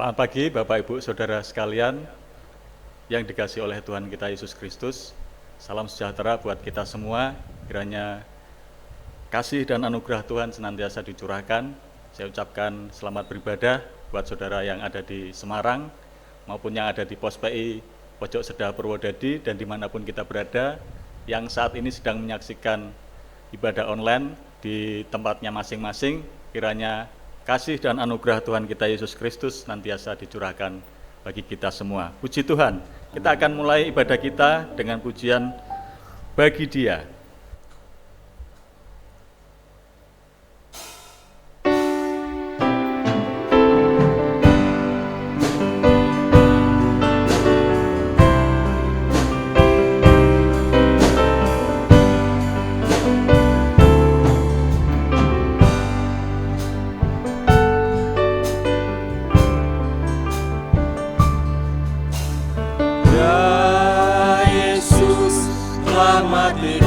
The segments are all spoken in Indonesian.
Selamat pagi Bapak Ibu Saudara sekalian yang dikasihi oleh Tuhan kita Yesus Kristus. Salam sejahtera buat kita semua. Kiranya kasih dan anugerah Tuhan senantiasa dicurahkan. Saya ucapkan selamat beribadah buat saudara yang ada di Semarang maupun yang ada di Pos PI Pojok Sedah Purwodadi dan dimanapun kita berada, yang saat ini sedang menyaksikan ibadah online di tempatnya masing-masing. Kiranya kasih dan anugerah Tuhan kita Yesus Kristus nantiasa dicurahkan bagi kita semua. Puji Tuhan. Kita akan mulai ibadah kita dengan pujian Bagi Dia. Yesus telah mati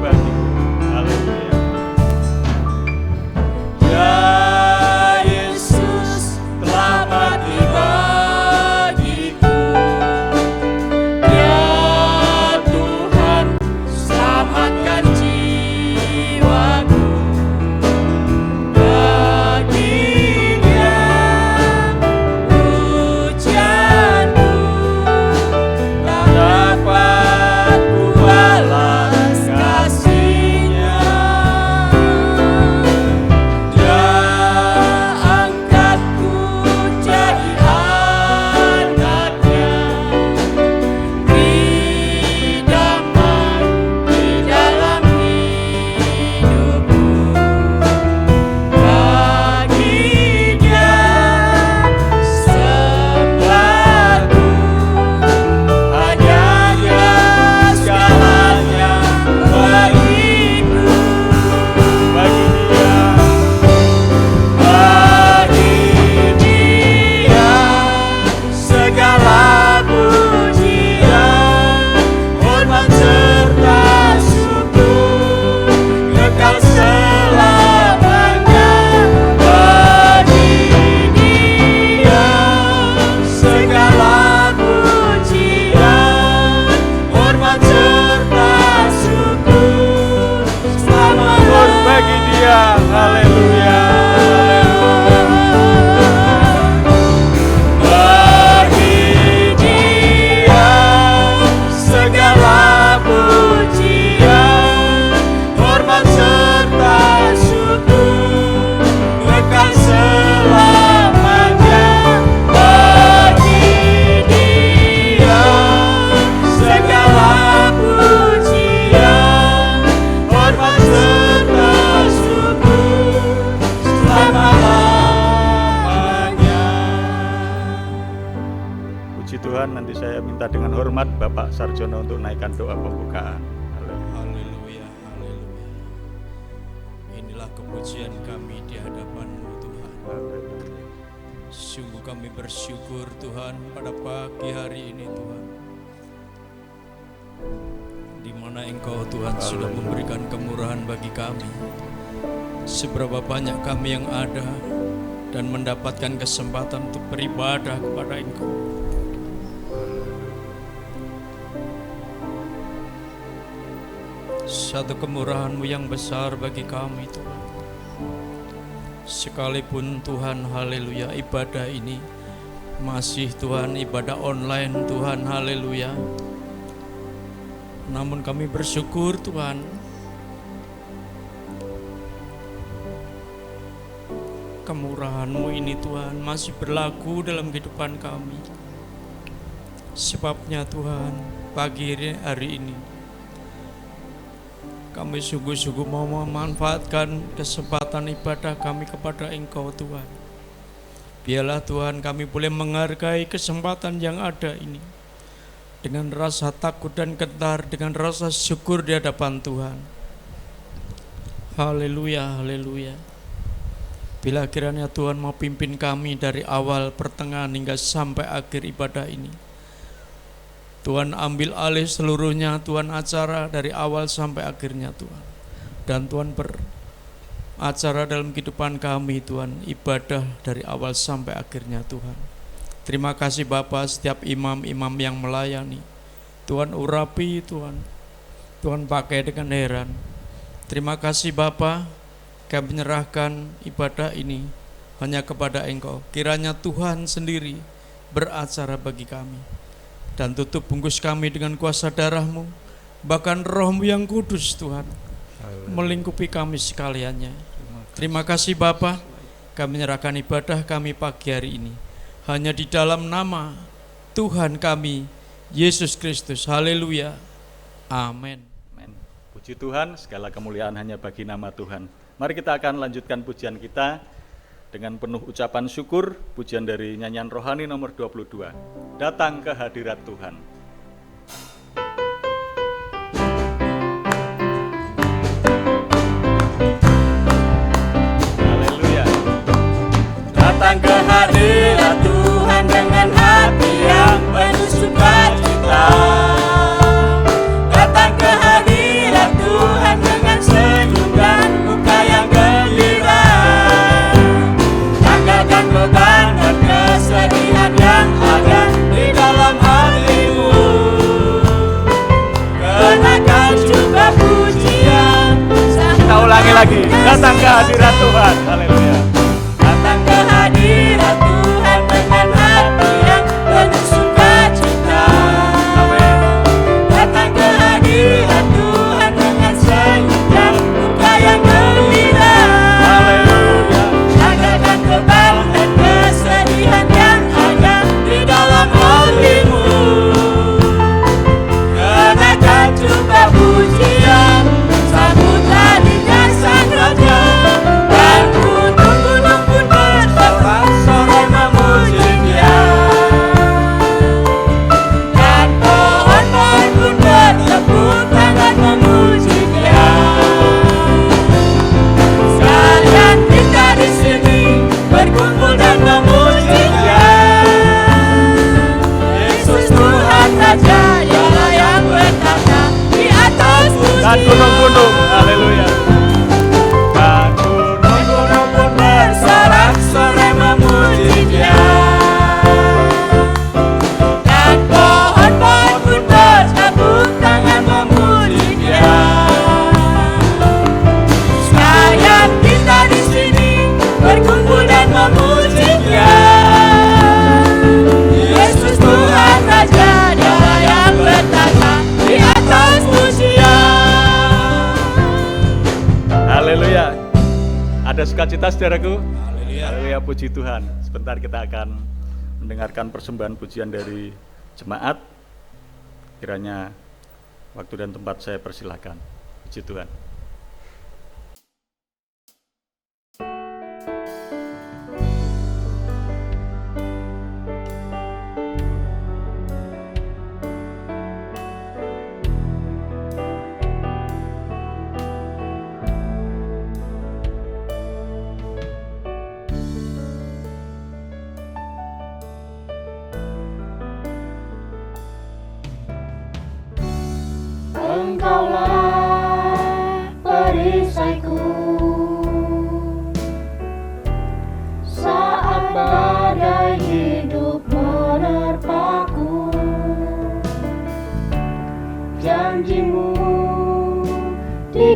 bagiku. Haleluya. Ya Yesus telah mati bagiku. Ya Tuhan, selamatkan jiwaku. Bagi Dia pujianku, tak dapat ku balas kasih-Nya. Dia angkatku jadi anak-Nya, beri damai di dalam hidupku. Bagi Dia sebelahku, hanya Dia segalanya bagiku. Bagi Dia segala pujian, hormat serta syukur kekal selamanya. Bagi Dia segala pujian, hormat serta syukur selamanya. Bagi Dia, haleluya. Bagi Dia segala pujian, hormat serta syukur kekal selamanya. Bagi Dia segala pujian, hormat serta syukur selama-lamanya. Puji Tuhan, nanti saya minta dengan hormat Bapak Sarjono untuk naikkan doa pembukaan. Haleluya, haleluya. Inilah kepujian kami di hadapan-Mu Tuhan. Haleluya. Sungguh kami bersyukur Tuhan pada pagi hari ini Tuhan, di mana Engkau Tuhan sudah memberikan kemurahan bagi kami. Seberapa banyak kami yang ada dan mendapatkan kesempatan untuk beribadah kepada Engkau. Satu kemurahan-Mu yang besar bagi kami Tuhan. Sekalipun Tuhan, haleluya, ibadah ini masih Tuhan ibadah online Tuhan, haleluya. Namun kami bersyukur Tuhan, kemurahan-Mu ini Tuhan masih berlaku dalam kehidupan kami. Sebabnya Tuhan, pagi hari ini kami sungguh-sungguh mau memanfaatkan kesempatan ibadah kami kepada Engkau Tuhan. Biarlah Tuhan kami boleh menghargai kesempatan yang ada ini dengan rasa takut dan gentar, dengan rasa syukur di hadapan Tuhan. Haleluya, haleluya. Bila kiranya Tuhan mau pimpin kami dari awal, pertengahan hingga sampai akhir ibadah ini, Tuhan ambil alih seluruhnya Tuhan, acara dari awal sampai akhirnya Tuhan. Dan Tuhan beracara dalam kehidupan kami Tuhan, ibadah dari awal sampai akhirnya Tuhan. Terima kasih Bapa, setiap imam-imam yang melayani Tuhan urapi Tuhan, Tuhan pakai dengan heran. Terima kasih Bapa, kami menyerahkan ibadah ini hanya kepada Engkau. Kiranya Tuhan sendiri beracara bagi kami, dan tutup bungkus kami dengan kuasa darah-Mu, bahkan Roh-Mu yang kudus Tuhan melingkupi kami sekaliannya. Terima kasih Bapa, kami menyerahkan ibadah kami pagi hari ini hanya di dalam nama Tuhan kami Yesus Kristus. Haleluya, amin. Puji Tuhan, segala kemuliaan hanya bagi nama Tuhan. Mari kita akan lanjutkan pujian kita dengan penuh ucapan syukur, pujian dari nyanyian rohani nomor 22, Datang ke Hadirat Tuhan. Haleluya. Datang ke hadirat Tuhan dengan hati yang penuh sukacita. Datang ke hadirat Tuhan dengan senyum dan muka yang gembira. Tanggalkan beban dan kesedihan yang ada di dalam hatimu. Kenakan juga pujian. Kita ulangi lagi, datang ke hadirat Tuhan. Haleluya. Datang ke hadirat Tuhan dengan hati yang penuh sukacita. Amin. Datang ke hadirat Tuhan dengan senyum dan muka yang gembira. Haleluya. Tanggalkan beban dan kesedihan yang ada di dalam hatimu. Kenakan juga pujian, sambut hadirnya Sang Raja. Dan gunung-gunung pun bersorak-sorai memuji Dia. Dan pohon-pohon pun bertepuk tangan memuji Dia. Sekalian kita di sini berkumpul dan memuji Dia. Yesus Tuhan Raja, Dialah yang bertata di atas pujian. Dan gunung-gunung, haleluya. Dan Gunung pun bersorak-sorai memuji Dia. Dan pohon-pohon pun bertepuk tangan memuji Dia. Sekalian kita di sini berkumpul dan memuji Dia. Yesus Tuhan Raja, Dialah yang bertata di atas pujian. Haleluya. Ada sukacita saudaraku? Haleluya. Haleluya, puji Tuhan. Sebentar kita akan mendengarkan persembahan pujian dari jemaat. Kiranya waktu dan tempat saya persilahkan. Puji Tuhan.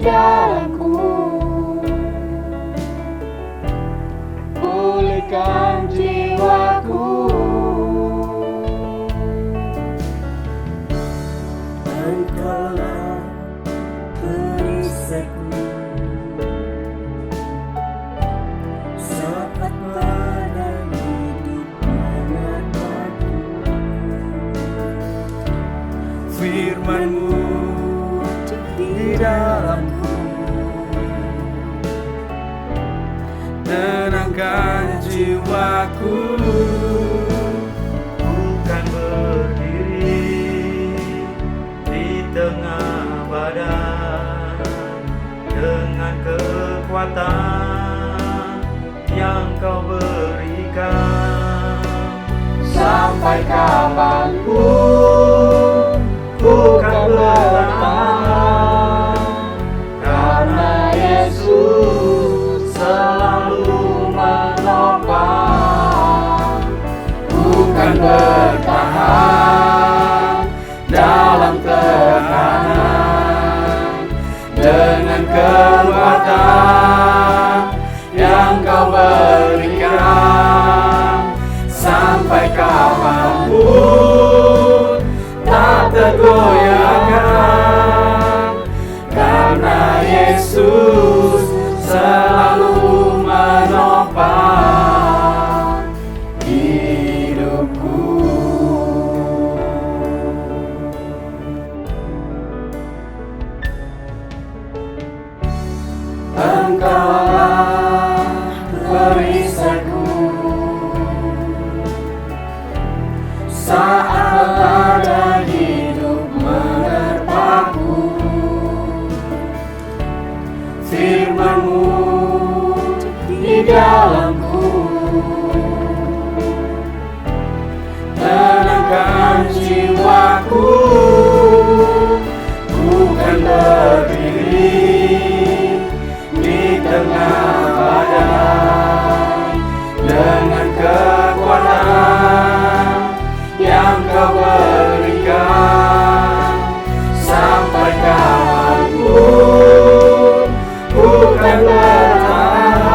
dalamku. Pulihkan jiwaku. Engkaulah perisaiku saat badai hidup menerpaku. Firman-Mu di dalamku, tenangkan jiwaku. Bukan berdiri di tengah badai dengan kekuatan yang Kau berikan. Sampai kapanpun ku kan bertahan, karena Yesus selalu menopang. Ku kan bertahan dalam tekanan dengan kekuatan yang Kau berikan. Sampai kapanpun tak tergoyahkan, karena Yesus selalu menopang hidupku. Engkaulah perisaiku saat badai hidup menerpaku. Firman-Mu di dalamku, tenangkan jiwaku. Bukan berdiri di tengah badai dengan kekuatan yang Kau berikan. Sampai kapanpun bukan bertahan,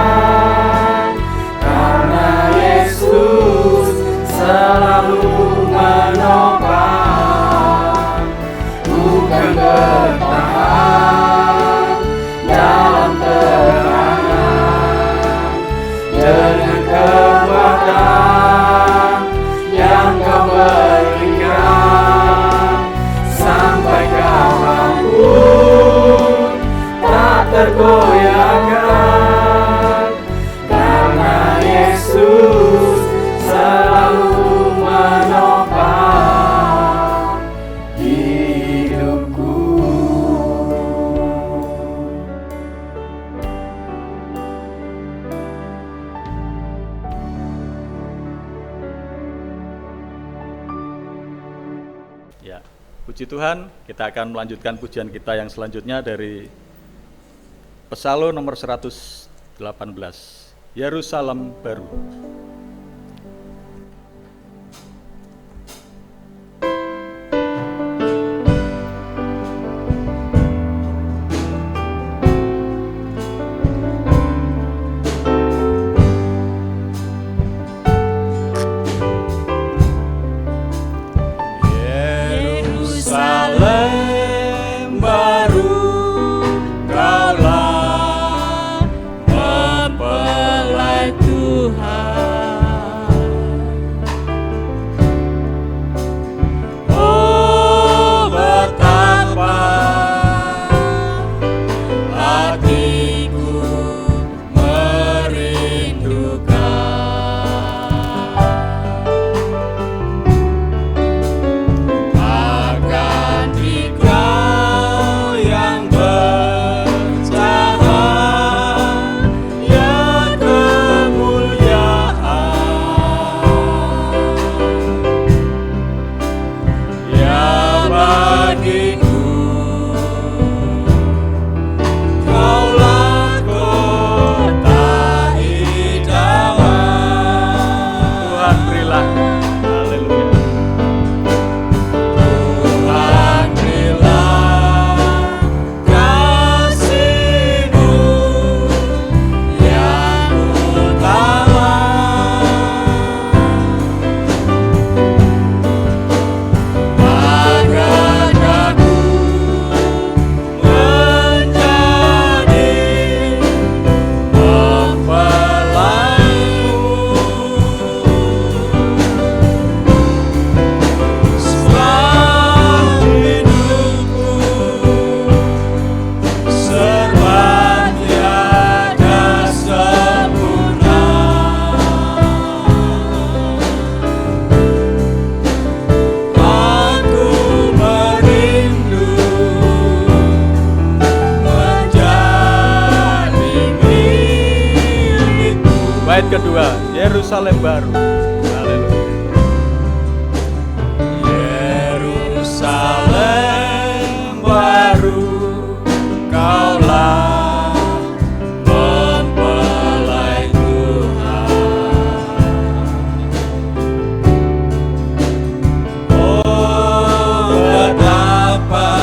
karena Yesus selalu menopang. Bukan bertahan dalam tekanan dengan kekuatan yang Kau berikan. Sampai kapanpun tak tergoyahkan, karena Yesus selalu menopang hidupku. Ya, puji Tuhan, kita akan melanjutkan pujian kita yang selanjutnya dari Psalm nomor 118, Yerusalem Baru. Yerusalem baru, Kaulah mempelai Tuhan. kedua, Yerusalem baru. Haleluya. Yerusalem baru, kaulah mempelai Tuhan. Oh, betapa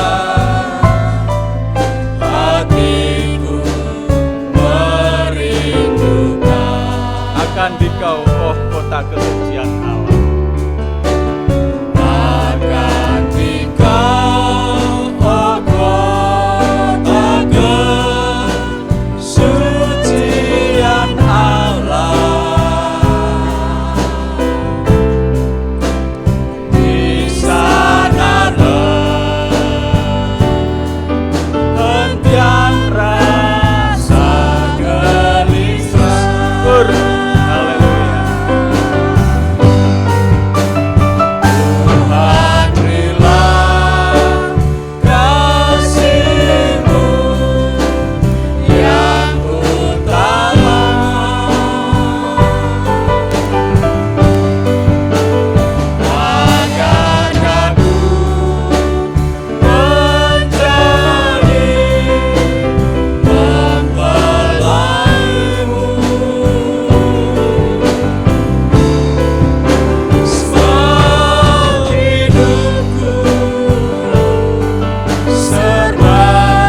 hatiku merindukan Akan dikau, oh kota kesucian Allah. akan dikau, oh kota kesucian Allah. Di sanalah hentian rasa gelisah. Haleluya. Tuhan, berilah kasih-Mu yang utama, agar aku menjadi mempelai-Mu. Semua hidupku serba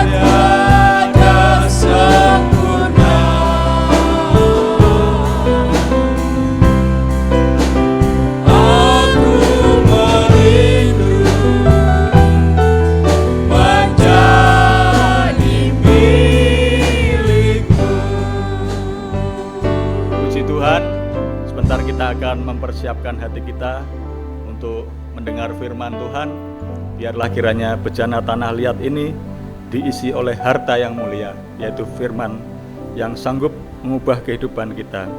tiada sempurna. Aku merindu menjadi milik-Mu. Puji Tuhan, sebentar kita akan mempersiapkan hati kita untuk mendengar firman Tuhan. Biarlah kiranya bejana tanah liat ini diisi oleh harta yang mulia, yaitu firman yang sanggup mengubah kehidupan kita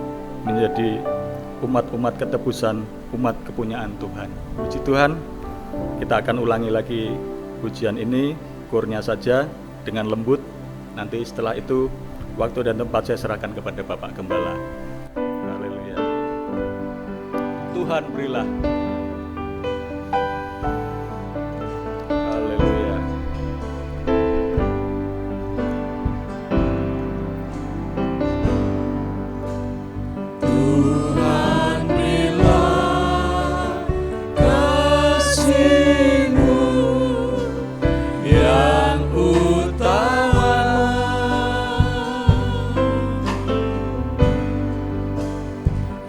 menjadi umat-umat ketebusan, umat kepunyaan Tuhan. Puji Tuhan, kita akan ulangi lagi pujian ini, kurnya saja dengan lembut. Nanti setelah itu waktu dan tempat saya serahkan kepada Bapak Gembala. Haleluya. Tuhan berilah. Haleluya. Tuhan, berilah kasih-Mu yang utama,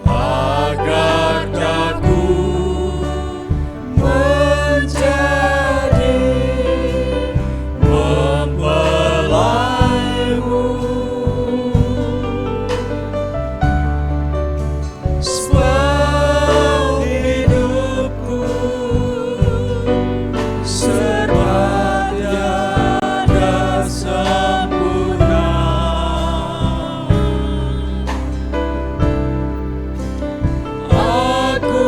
agar aku menjadi mempelai-Mu. Sebab hidupku serba tiada sempurna. Aku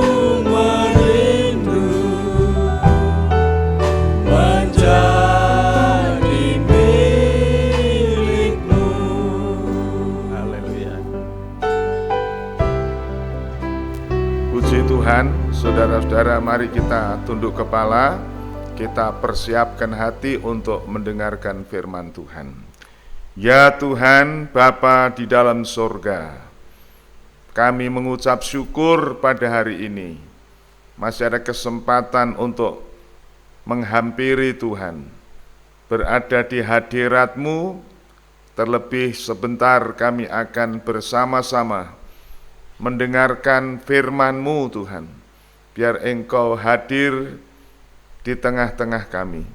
merindu menjadi milik-Mu. Haleluya. Puji Tuhan, saudara-saudara, mari kita tunduk kepala, kita persiapkan hati untuk mendengarkan firman Tuhan. Ya Tuhan, Bapa di dalam surga, kami mengucap syukur pada hari ini. Masih ada kesempatan untuk menghampiri Tuhan, berada di hadirat-Mu. Terlebih sebentar kami akan bersama-sama mendengarkan firman-Mu Tuhan. Biar Engkau hadir di tengah-tengah kami.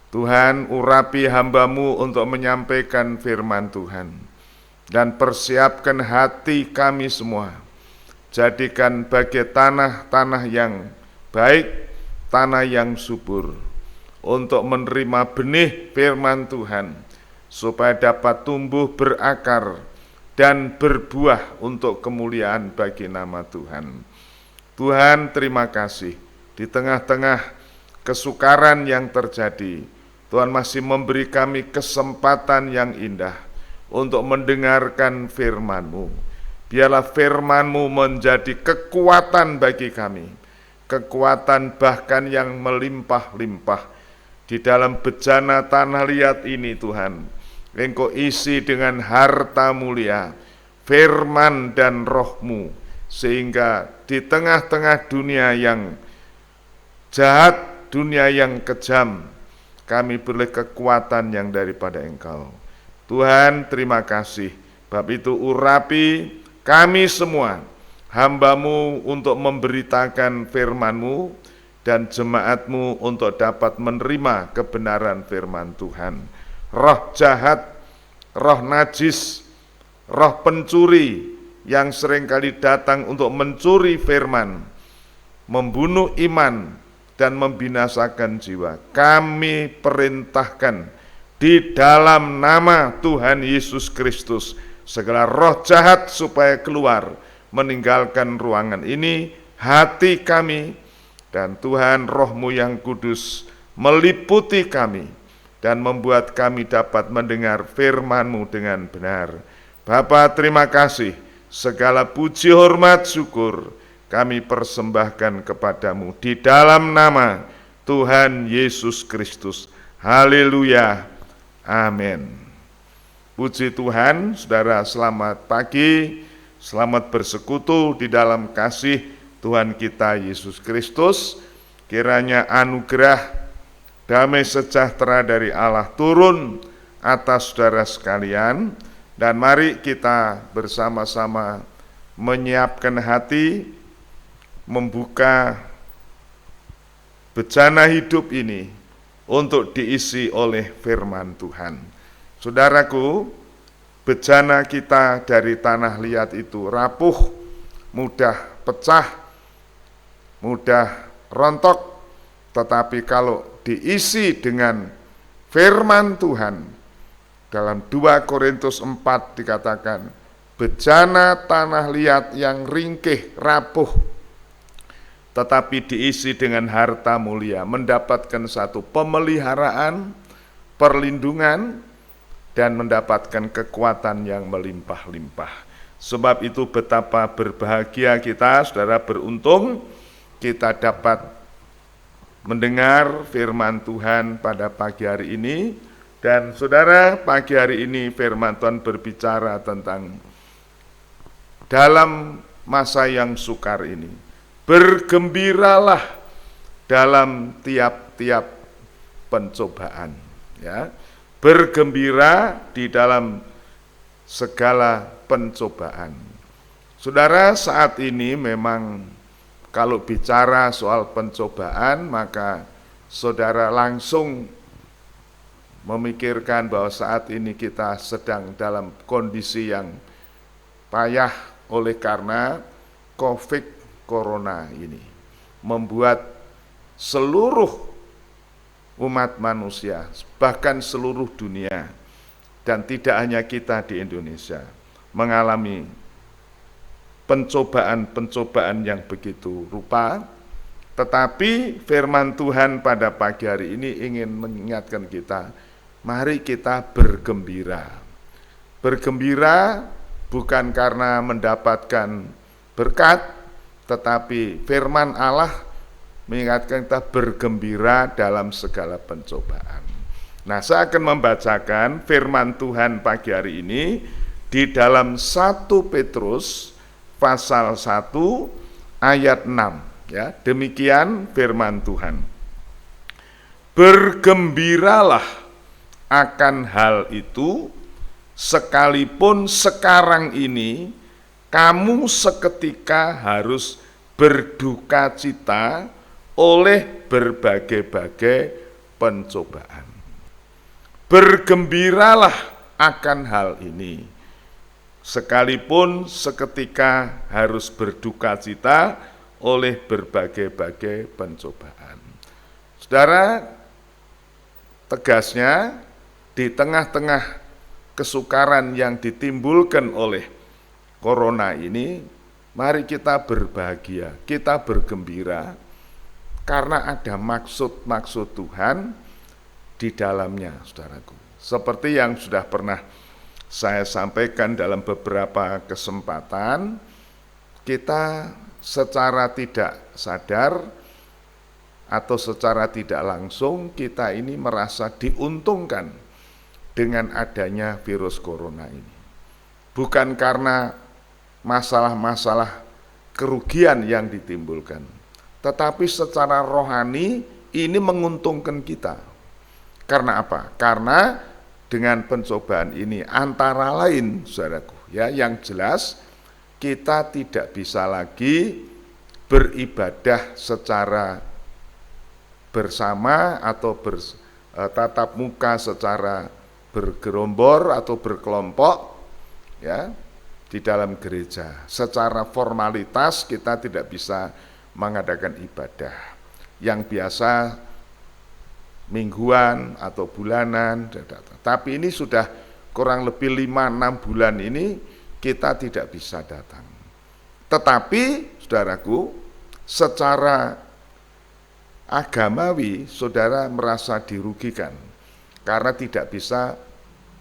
Tuhan, urapi hamba-Mu untuk menyampaikan firman Tuhan. Dan persiapkan hati kami semua. Jadikan bagai tanah-tanah yang baik, tanah yang subur, untuk menerima benih firman Tuhan, supaya dapat tumbuh berakar dan berbuah untuk kemuliaan bagi nama Tuhan. Tuhan, terima kasih. Di tengah-tengah kesukaran yang terjadi, Tuhan masih memberi kami kesempatan yang indah untuk mendengarkan firman-Mu. Biarlah firman-Mu menjadi kekuatan bagi kami, kekuatan bahkan yang melimpah-limpah di dalam bejana tanah liat ini. Tuhan, Engkau isi dengan harta mulia, firman dan roh-Mu, sehingga di tengah-tengah dunia yang jahat, dunia yang kejam, kami beroleh kekuatan yang daripada Engkau. Tuhan, terima kasih. Bab itu urapi kami semua, hamba-Mu, untuk memberitakan firman-Mu, dan jemaat-Mu untuk dapat menerima kebenaran firman Tuhan. Roh jahat, roh najis, roh pencuri yang seringkali datang untuk mencuri firman, membunuh iman, dan membinasakan jiwa, kami perintahkan di dalam nama Tuhan Yesus Kristus, segala roh jahat supaya keluar, meninggalkan ruangan ini, hati kami, dan Tuhan, roh-Mu yang kudus meliputi kami, dan membuat kami dapat mendengar firman-Mu dengan benar. Bapa, terima kasih, segala puji, hormat, syukur kami persembahkan kepadamu di dalam nama Tuhan Yesus Kristus. Haleluya, amin. Puji Tuhan. Saudara, selamat pagi, selamat bersekutu di dalam kasih Tuhan kita Yesus Kristus. Kiranya anugerah damai sejahtera dari Allah turun atas saudara sekalian, dan mari kita bersama-sama menyiapkan hati, membuka bejana hidup ini untuk diisi oleh firman Tuhan. Saudaraku, bejana kita dari tanah liat itu rapuh, mudah pecah, mudah rontok, tetapi kalau diisi dengan firman Tuhan, dalam 2 Korintus 4 dikatakan, bejana tanah liat yang ringkih, rapuh, tetapi diisi dengan harta mulia, mendapatkan satu pemeliharaan, perlindungan, dan mendapatkan kekuatan yang melimpah-limpah. Sebab itu betapa berbahagia kita, saudara, beruntung kita dapat mendengar firman Tuhan pada pagi hari ini. Dan saudara, pagi hari ini firman Tuhan berbicara tentang dalam masa yang sukar ini, bergembiralah dalam tiap-tiap pencobaan, ya. Bergembira di dalam segala pencobaan. Saudara, saat ini memang kalau bicara soal pencobaan, maka saudara langsung memikirkan bahwa saat ini kita sedang dalam kondisi yang payah oleh karena COVID Corona ini membuat seluruh umat manusia, bahkan seluruh dunia, dan tidak hanya kita di Indonesia, mengalami pencobaan-pencobaan yang begitu rupa. Tetapi firman Tuhan pada pagi hari ini ingin mengingatkan kita, mari kita bergembira. Bergembira bukan karena mendapatkan berkat, tetapi firman Allah mengingatkan kita bergembira dalam segala pencobaan. Nah, saya akan membacakan firman Tuhan pagi hari ini di dalam 1 Petrus pasal 1 ayat 6, ya. Demikian firman Tuhan. Bergembiralah akan hal itu, sekalipun sekarang ini kamu seketika harus berduka cita oleh berbagai-bagai pencobaan. Bergembiralah akan hal ini, sekalipun seketika harus berduka cita oleh berbagai-bagai pencobaan. Saudara, tegasnya di tengah-tengah kesukaran yang ditimbulkan oleh Corona ini, mari kita berbahagia, kita bergembira, karena ada maksud-maksud Tuhan di dalamnya, saudaraku. Seperti yang sudah pernah saya sampaikan dalam beberapa kesempatan, kita secara tidak sadar atau secara tidak langsung kita ini merasa diuntungkan dengan adanya virus corona ini. Bukan karena masalah-masalah kerugian yang ditimbulkan, tetapi secara rohani ini menguntungkan kita. Karena apa? Karena dengan pencobaan ini antara lain, saudaraku, ya, yang jelas kita tidak bisa lagi beribadah secara bersama atau tatap muka secara bergerombol atau berkelompok, ya, di dalam gereja. Secara formalitas kita tidak bisa mengadakan ibadah yang biasa mingguan atau bulanan. Tapi ini sudah kurang lebih 5-6 bulan ini kita tidak bisa datang. Tetapi saudaraku, secara agamawi saudara merasa dirugikan karena tidak bisa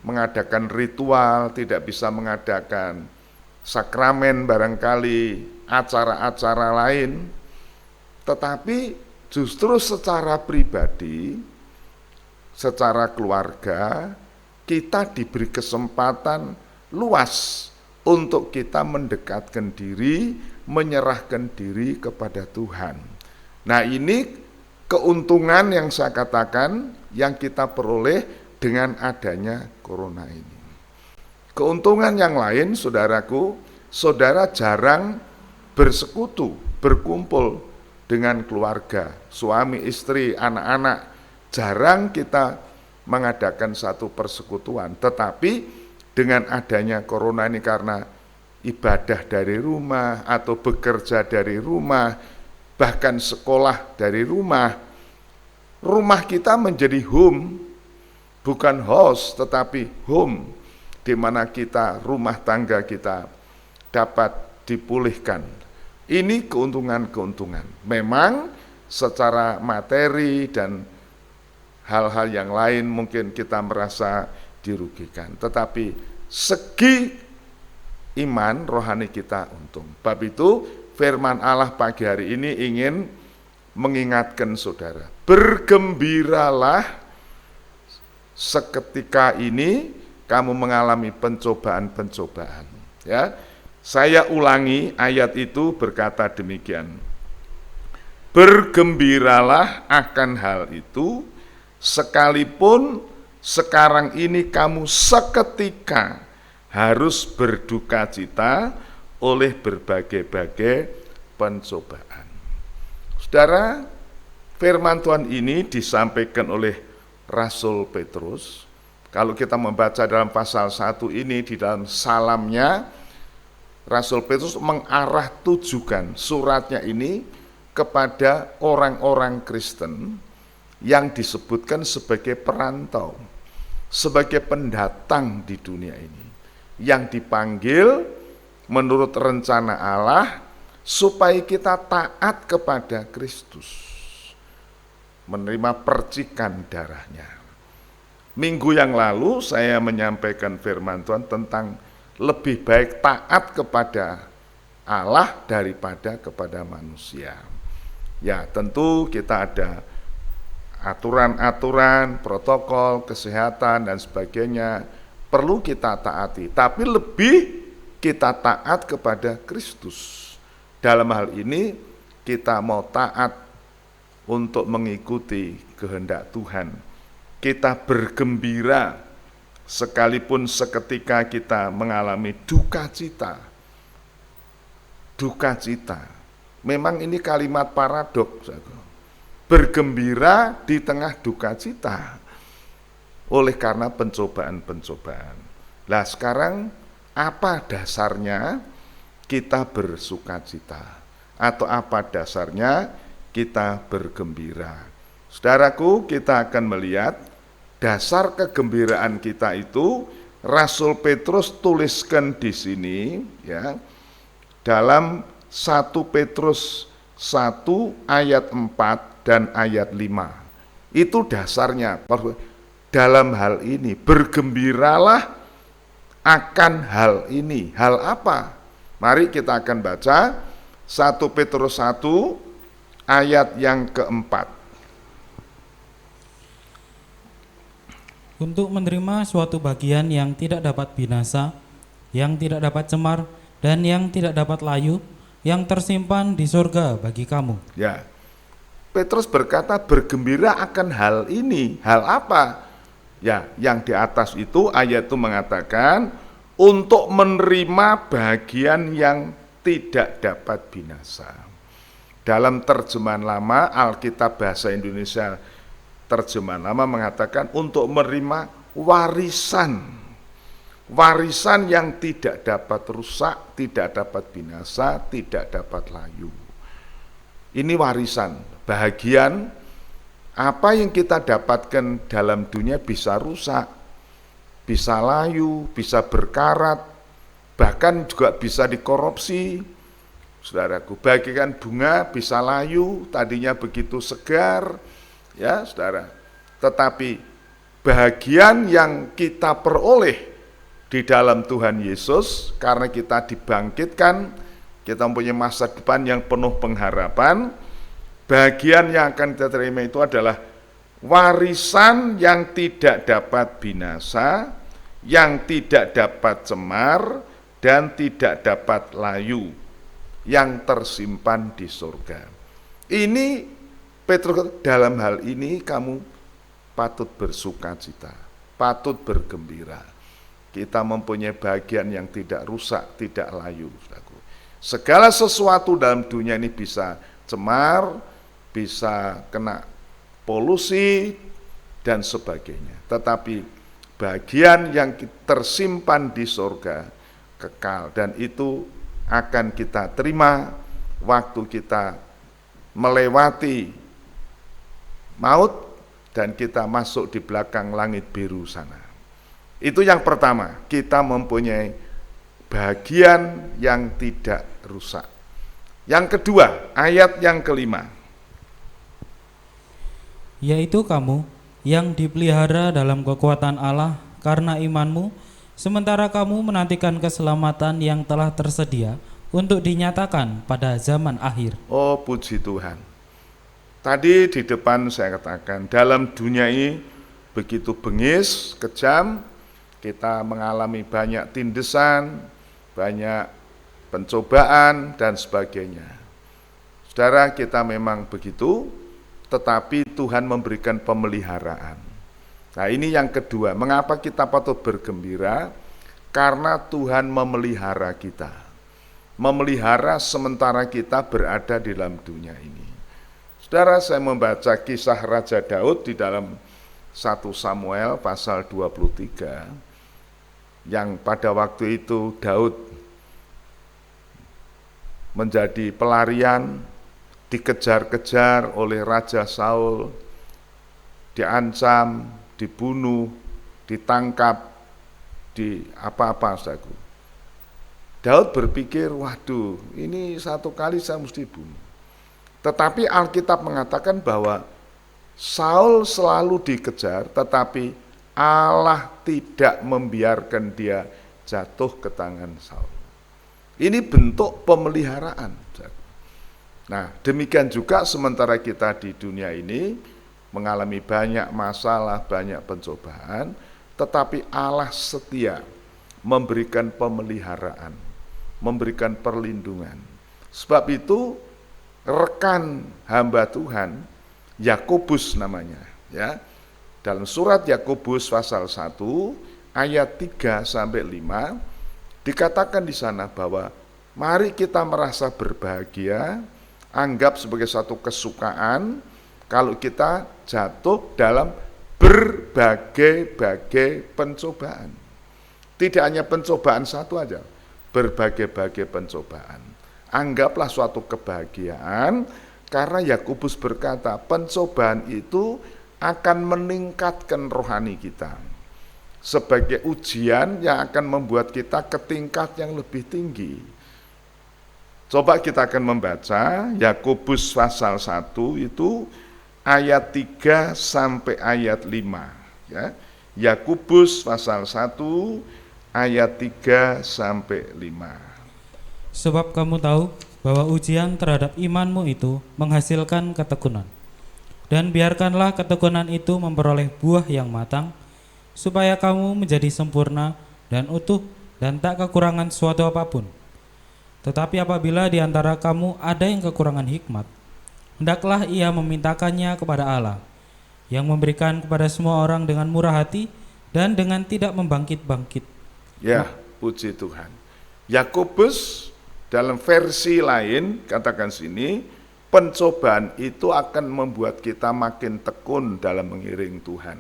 mengadakan ritual, tidak bisa mengadakan sakramen barangkali, acara-acara lain. Tetapi justru secara pribadi, secara keluarga, kita diberi kesempatan luas untuk kita mendekatkan diri, menyerahkan diri kepada Tuhan. Nah, ini keuntungan yang saya katakan yang kita peroleh dengan adanya corona ini. Keuntungan yang lain, saudaraku, saudara jarang bersekutu, berkumpul dengan keluarga, suami, istri, anak-anak. Jarang kita mengadakan satu persekutuan. Tetapi dengan adanya corona ini, karena ibadah dari rumah atau bekerja dari rumah, bahkan sekolah dari rumah, rumah kita menjadi home, bukan house tetapi home, di mana kita, rumah tangga kita dapat dipulihkan. Ini keuntungan-keuntungan. Memang secara materi dan hal-hal yang lain mungkin kita merasa dirugikan, tetapi segi iman rohani kita untung. Bab itu firman Allah pagi hari ini ingin mengingatkan saudara, bergembiralah seketika ini kamu mengalami pencobaan-pencobaan. Ya, saya ulangi ayat itu berkata demikian. Bergembiralah akan hal itu, sekalipun sekarang ini kamu seketika harus berduka cita oleh berbagai-bagai pencobaan. Saudara, firman Tuhan ini disampaikan oleh Rasul Petrus. Kalau kita membaca dalam pasal 1 ini, di dalam salamnya, Rasul Petrus mengarah tujukan suratnya ini kepada orang-orang Kristen yang disebutkan sebagai perantau, sebagai pendatang di dunia ini, yang dipanggil menurut rencana Allah supaya kita taat kepada Kristus, menerima percikan darahnya. Minggu yang lalu saya menyampaikan firman Tuhan tentang lebih baik taat kepada Allah daripada kepada manusia. Ya, tentu kita ada aturan-aturan, protokol, kesehatan dan sebagainya perlu kita taati, tapi lebih kita taat kepada Kristus. Dalam hal ini kita mau taat untuk mengikuti kehendak Tuhan. Kita bergembira sekalipun seketika kita mengalami duka cita. Duka cita. Memang ini kalimat paradoks. Bergembira di tengah duka cita oleh karena pencobaan-pencobaan. Nah, sekarang apa dasarnya kita bersuka cita? Atau apa dasarnya kita bergembira? Saudaraku, kita akan melihat dasar kegembiraan kita itu Rasul Petrus tuliskan di sini, ya, dalam 1 Petrus 1 ayat 4 dan ayat 5. Itu dasarnya. Dalam hal ini bergembiralah akan hal ini. Hal apa? Mari kita akan baca 1 Petrus 1 ayat yang keempat. Untuk menerima suatu bagian yang tidak dapat binasa, yang tidak dapat cemar, dan yang tidak dapat layu, yang tersimpan di surga bagi kamu. Ya, Petrus berkata bergembira akan hal ini. Hal apa? Ya, yang di atas itu ayat itu mengatakan untuk menerima bagian yang tidak dapat binasa. Dalam terjemahan lama, Alkitab bahasa Indonesia terjemahan lama mengatakan untuk menerima warisan yang tidak dapat rusak, tidak dapat binasa, tidak dapat layu. Ini warisan, bahagian apa yang kita dapatkan dalam dunia bisa rusak, bisa layu, bisa berkarat, bahkan juga bisa dikorupsi. Saudaraku, bagikan bunga bisa layu, tadinya begitu segar, ya saudara. Tetapi bahagian yang kita peroleh di dalam Tuhan Yesus, karena kita dibangkitkan, kita mempunyai masa depan yang penuh pengharapan, bagian yang akan kita terima itu adalah warisan yang tidak dapat binasa, yang tidak dapat cemar, dan tidak dapat layu, yang tersimpan di surga. Ini Petrus, dalam hal ini kamu patut bersukacita, patut bergembira. Kita mempunyai bagian yang tidak rusak, tidak layu. Segala sesuatu dalam dunia ini bisa cemar, bisa kena polusi, dan sebagainya. Tetapi bagian yang tersimpan di surga kekal, dan itu akan kita terima waktu kita melewati maut dan kita masuk di belakang langit biru sana. Itu yang pertama, kita mempunyai bagian yang tidak rusak. Yang kedua, ayat yang kelima, Yaitu kamu yang dipelihara dalam kekuatan Allah karena imanmu, sementara kamu menantikan keselamatan yang telah tersedia untuk dinyatakan pada zaman akhir. Oh puji Tuhan. Tadi di depan saya katakan, dalam dunia ini begitu bengis, kejam, kita mengalami banyak tindesan, banyak pencobaan, dan sebagainya. Saudara, kita memang begitu, tetapi Tuhan memberikan pemeliharaan. Nah ini yang kedua, mengapa kita patut bergembira? Karena Tuhan memelihara kita. Memelihara sementara kita berada di dalam dunia ini. Saudara, saya membaca kisah Raja Daud di dalam 1 Samuel pasal 23, yang pada waktu itu Daud menjadi pelarian, dikejar-kejar oleh Raja Saul, diancam, dibunuh, ditangkap, di apa-apa saudaraku. Daud berpikir, waduh, ini satu kali saya mesti bunuh. Tetapi Alkitab mengatakan bahwa Saul selalu dikejar, tetapi Allah tidak membiarkan dia jatuh ke tangan Saul. Ini bentuk pemeliharaan. Nah, demikian juga sementara kita di dunia ini mengalami banyak masalah, banyak pencobaan, tetapi Allah setia memberikan pemeliharaan, memberikan perlindungan. Sebab itu rekan hamba Tuhan, Yakobus namanya, ya. Dalam surat Yakobus pasal 1 ayat 3 sampai 5 dikatakan di sana bahwa mari kita merasa berbahagia, anggap sebagai satu kesukaan kalau kita jatuh dalam berbagai-bagai pencobaan. Tidak hanya pencobaan satu aja, berbagai-bagai pencobaan. Anggaplah suatu kebahagiaan, karena Yakobus berkata pencobaan itu akan meningkatkan rohani kita sebagai ujian yang akan membuat kita ke tingkat yang lebih tinggi. Coba kita akan membaca Yakobus pasal 1 itu ayat 3 sampai ayat 5, ya. Yakobus pasal 1 ayat 3 sampai 5. Sebab kamu tahu bahwa ujian terhadap imanmu itu menghasilkan ketekunan. Dan biarkanlah ketekunan itu memperoleh buah yang matang, supaya kamu menjadi sempurna dan utuh dan tak kekurangan suatu apapun. Tetapi apabila di antara kamu ada yang kekurangan hikmat, hendaklah ia memintakannya kepada Allah, yang memberikan kepada semua orang dengan murah hati dan dengan tidak membangkit-bangkit. Ya, puji Tuhan. Yakobus dalam versi lain katakan sini, pencobaan itu akan membuat kita makin tekun dalam mengiring Tuhan.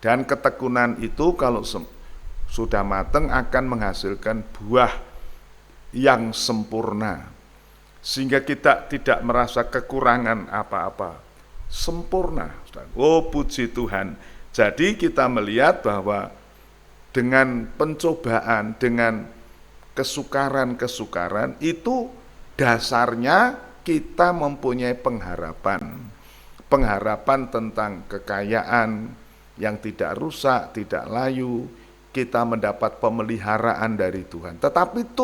Dan ketekunan itu kalau sudah matang akan menghasilkan buah yang sempurna. Sehingga kita tidak merasa kekurangan apa-apa. Sempurna. Oh, puji Tuhan. Jadi kita melihat bahwa dengan pencobaan, dengan kesukaran-kesukaran itu dasarnya kita mempunyai pengharapan. Pengharapan tentang kekayaan yang tidak rusak, tidak layu, kita mendapat pemeliharaan dari Tuhan. Tetapi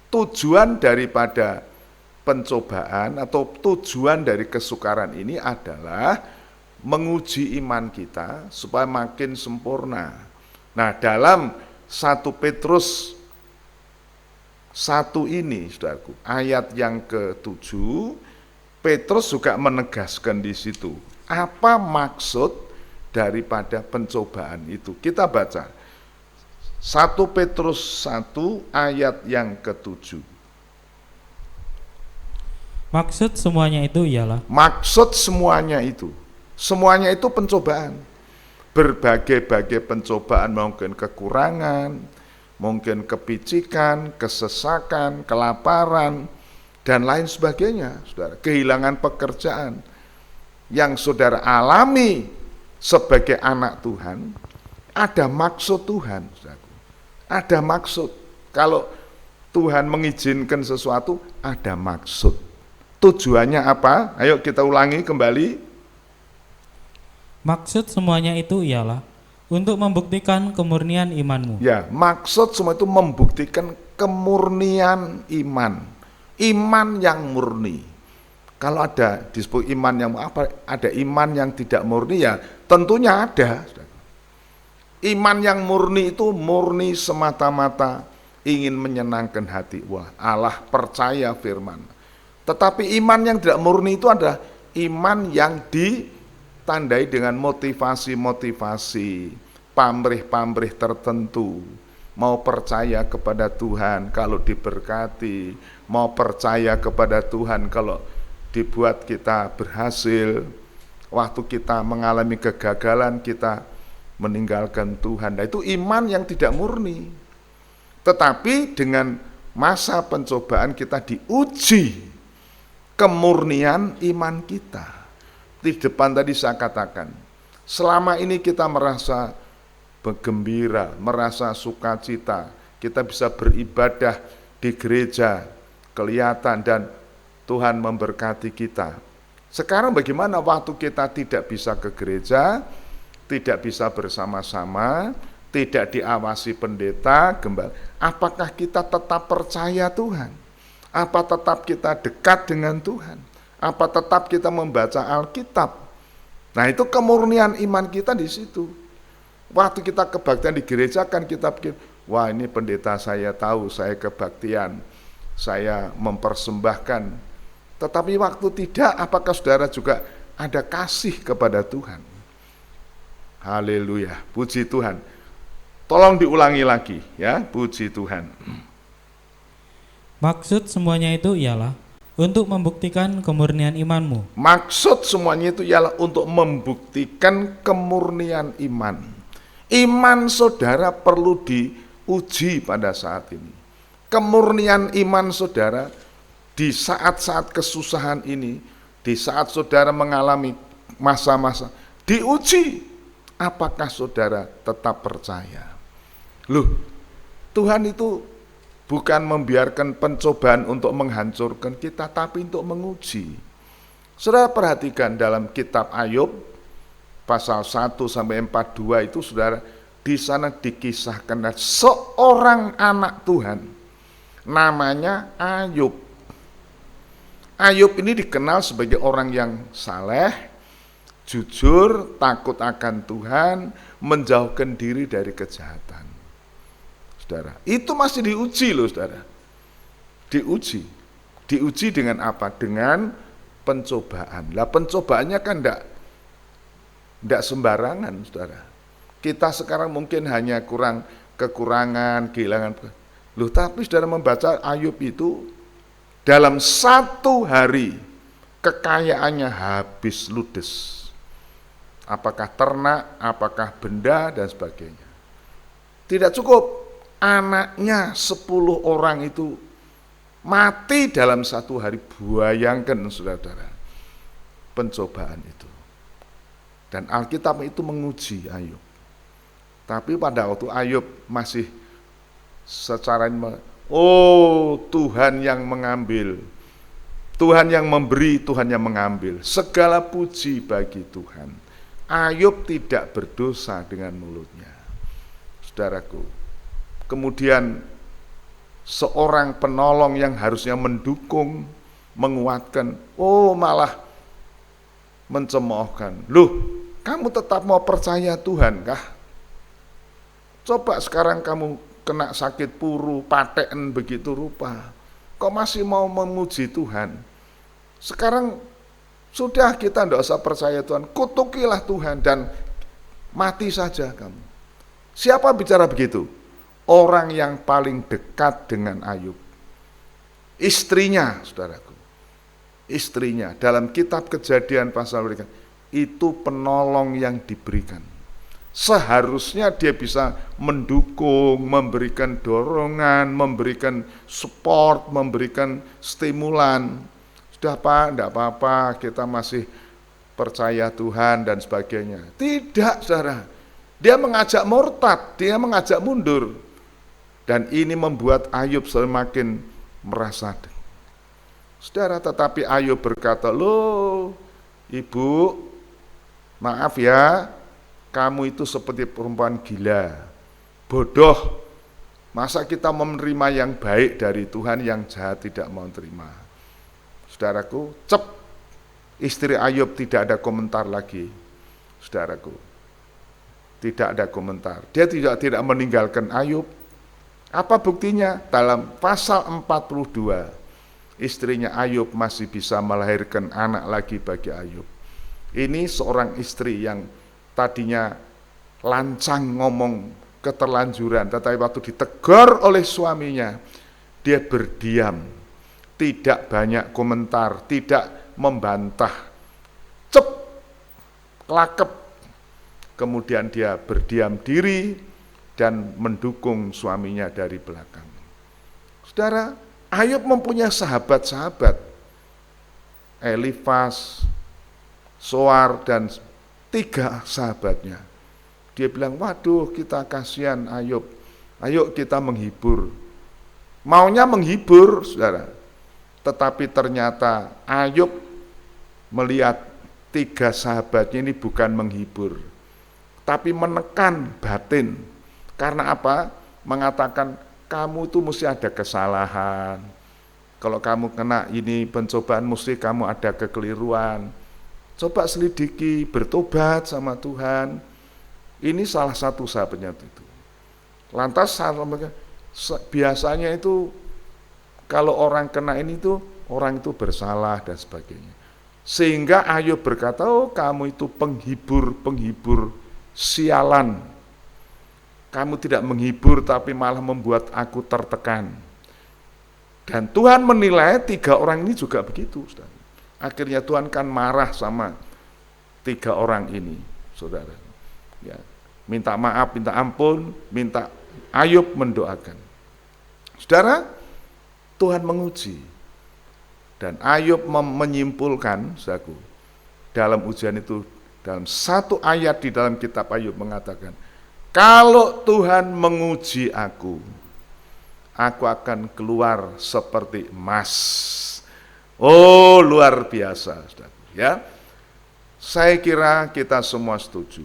tujuan daripada pencobaan atau tujuan dari kesukaran ini adalah menguji iman kita supaya makin sempurna. Nah, dalam 1 Petrus 1 ini, saudaraku, ayat yang ke-7, Petrus juga menegaskan di situ apa maksud daripada pencobaan itu. Kita baca 1 Petrus 1 ayat yang ke-7. Maksud semuanya itu ialah semuanya itu pencobaan. Berbagai-bagai pencobaan, mungkin kekurangan, mungkin kepicikan, kesesakan, kelaparan, dan lain sebagainya, saudara. Kehilangan pekerjaan yang saudara alami sebagai anak Tuhan, ada maksud Tuhan, saudara. Ada maksud. Kalau Tuhan mengizinkan sesuatu, ada maksud. Tujuannya apa? Ayo kita ulangi kembali. Maksud semuanya itu ialah untuk membuktikan kemurnian imanmu. Ya, maksud semua itu membuktikan kemurnian iman. Iman yang murni. Kalau ada disebut iman yang apa? Ada iman yang tidak murni, ya tentunya ada. Iman yang murni itu murni semata-mata ingin menyenangkan hati Allah, percaya firman. Tetapi iman yang tidak murni itu adalah iman yang ditandai dengan motivasi-motivasi, pamrih-pamrih tertentu. Mau percaya kepada Tuhan kalau diberkati, mau percaya kepada Tuhan kalau dibuat kita berhasil. Waktu kita mengalami kegagalan, kita meninggalkan Tuhan. Nah, itu iman yang tidak murni. Tetapi dengan masa pencobaan kita diuji kemurnian iman kita. Di depan tadi saya katakan, selama ini kita merasa bergembira, merasa sukacita, kita bisa beribadah di gereja, kelihatan dan Tuhan memberkati kita. Sekarang bagaimana waktu kita tidak bisa ke gereja, tidak bisa bersama-sama, tidak diawasi pendeta, gembala, apakah kita tetap percaya Tuhan? Apa tetap kita dekat dengan Tuhan? Apa tetap kita membaca Alkitab? Nah, itu kemurnian iman kita di situ. Waktu kita kebaktian di gereja kan kita pikir, wah ini pendeta saya tahu saya kebaktian, saya mempersembahkan. Tetapi waktu tidak, apakah saudara juga ada kasih kepada Tuhan? Haleluya, puji Tuhan. Tolong diulangi lagi ya, puji Tuhan. Maksud semuanya itu ialah untuk membuktikan kemurnian imanmu. Maksud semuanya itu ialah untuk membuktikan kemurnian iman. Iman saudara perlu diuji pada saat ini. Kemurnian iman saudara di saat-saat kesusahan ini, di saat saudara mengalami masa-masa, diuji. Apakah saudara tetap percaya? Loh, Tuhan itu bukan membiarkan pencobaan untuk menghancurkan kita, tapi untuk menguji. Saudara perhatikan dalam kitab Ayub, pasal 1-42 itu saudara Di sana dikisahkan seorang anak Tuhan, namanya Ayub. Ayub ini dikenal sebagai orang yang saleh, jujur, takut akan Tuhan, menjauhkan diri dari kejahatan. Saudara, itu masih diuji loh saudara. Diuji dengan apa? Dengan pencobaan. Lah pencobaannya kan enggak sembarangan saudara. Kita sekarang mungkin hanya kekurangan, kehilangan. Loh tapi saudara membaca Ayub itu, dalam 1 hari kekayaannya habis ludes. Apakah ternak, apakah benda, dan sebagainya. Tidak cukup, anaknya 10 orang itu mati dalam 1 hari. Bayangkan saudara-saudara, pencobaan itu. Dan Alkitab itu menguji Ayub. Tapi pada waktu Ayub masih secara Tuhan yang mengambil, Tuhan yang memberi, Tuhan yang mengambil. Segala puji bagi Tuhan. Ayub tidak berdosa dengan mulutnya. Saudaraku, kemudian seorang penolong yang harusnya mendukung, menguatkan, malah mencemoohkan. Loh, kamu tetap mau percaya Tuhan kah? Coba sekarang kamu kena sakit puru, paten begitu rupa, kok masih mau memuji Tuhan? Sekarang sudah, kita tidak usah percaya Tuhan, kutukilah Tuhan dan mati saja kamu. Siapa bicara begitu? Orang yang paling dekat dengan Ayub, istrinya, saudaraku. Istrinya, dalam kitab Kejadian pasal berikut, itu penolong yang diberikan. Seharusnya dia bisa mendukung, memberikan dorongan, memberikan support, memberikan stimulan. Sudah Pak, tidak apa-apa, kita masih percaya Tuhan dan sebagainya. Tidak, saudara. Dia mengajak murtad, dia mengajak mundur. Dan ini membuat Ayub semakin merasa. Saudara, tetapi Ayub berkata, loh ibu, maaf ya, kamu itu seperti perempuan gila, bodoh. Masa kita menerima yang baik dari Tuhan, yang jahat tidak mau terima. Saudaraku, istri Ayub tidak ada komentar lagi. Saudaraku, tidak ada komentar. Dia tidak meninggalkan Ayub. Apa buktinya? Dalam pasal 42, istrinya Ayub masih bisa melahirkan anak lagi bagi Ayub. Ini seorang istri yang tadinya lancang ngomong keterlanjuran, tetapi waktu ditegur oleh suaminya, dia berdiam, tidak banyak komentar, tidak membantah, kelakep. Kemudian dia berdiam diri dan mendukung suaminya dari belakang. Saudara, Ayub mempunyai sahabat-sahabat, Elifas, Soar, dan 3 sahabatnya. Dia bilang, waduh kita kasihan Ayub, ayo kita menghibur. Maunya menghibur, saudara. Tetapi ternyata Ayub melihat 3 sahabatnya ini bukan menghibur, tapi menekan batin. Karena apa? Mengatakan, kamu itu mesti ada kesalahan. Kalau kamu kena ini pencobaan, mesti kamu ada kekeliruan. Coba selidiki, bertobat sama Tuhan. Ini salah satu sahabatnya itu. Lantas biasanya itu kalau orang kena ini tuh, orang itu bersalah dan sebagainya. Sehingga Ayub berkata, kamu itu penghibur sialan. Kamu tidak menghibur tapi malah membuat aku tertekan. Dan Tuhan menilai 3 orang ini juga begitu, saudara. Akhirnya Tuhan kan marah sama 3 orang ini, saudara. Ya, minta maaf, minta ampun, minta Ayub mendoakan. Saudara, Tuhan menguji. Dan Ayub menyimpulkan, saudaraku, dalam ujian itu, dalam 1 ayat di dalam kitab Ayub mengatakan, kalau Tuhan menguji aku akan keluar seperti emas. Luar biasa, saudara. Ya, saya kira kita semua setuju.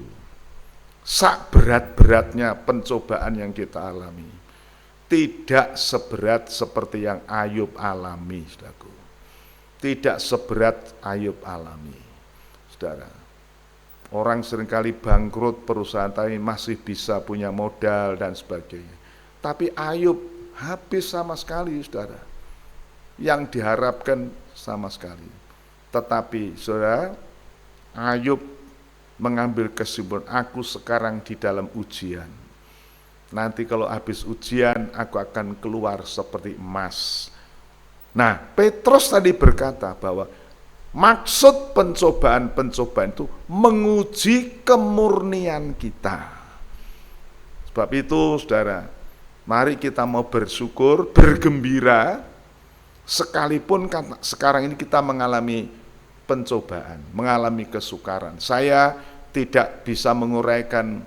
sak berat-beratnya pencobaan yang kita alami. Tidak seberat seperti yang Ayub alami, saudaraku. Tidak seberat Ayub alami, saudara. Orang seringkali bangkrut, perusahaan tapi masih bisa punya modal dan sebagainya. Tapi Ayub habis sama sekali, saudara. Yang diharapkan sama sekali. Tetapi, saudara, Ayub mengambil kesimpulan, aku sekarang di dalam ujian. Nanti kalau habis ujian, aku akan keluar seperti emas. Nah, Petrus tadi berkata bahwa maksud pencobaan-pencobaan itu menguji kemurnian kita. Sebab itu, saudara, mari kita mau bersyukur, bergembira, sekalipun sekarang ini kita mengalami pencobaan, mengalami kesukaran. Saya tidak bisa menguraikan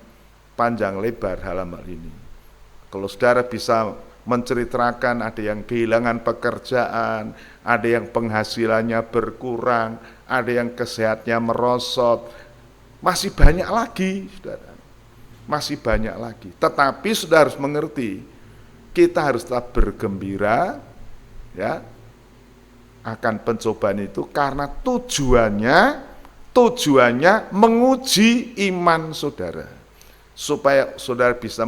panjang lebar dalam hal ini. Kalau saudara bisa menceritakan ada yang kehilangan pekerjaan, ada yang penghasilannya berkurang, ada yang kesehatannya merosot, masih banyak lagi, saudara. Masih banyak lagi. Tetapi saudara harus mengerti, kita harus tetap bergembira, ya, akan pencobaan itu karena tujuannya menguji iman saudara, supaya saudara bisa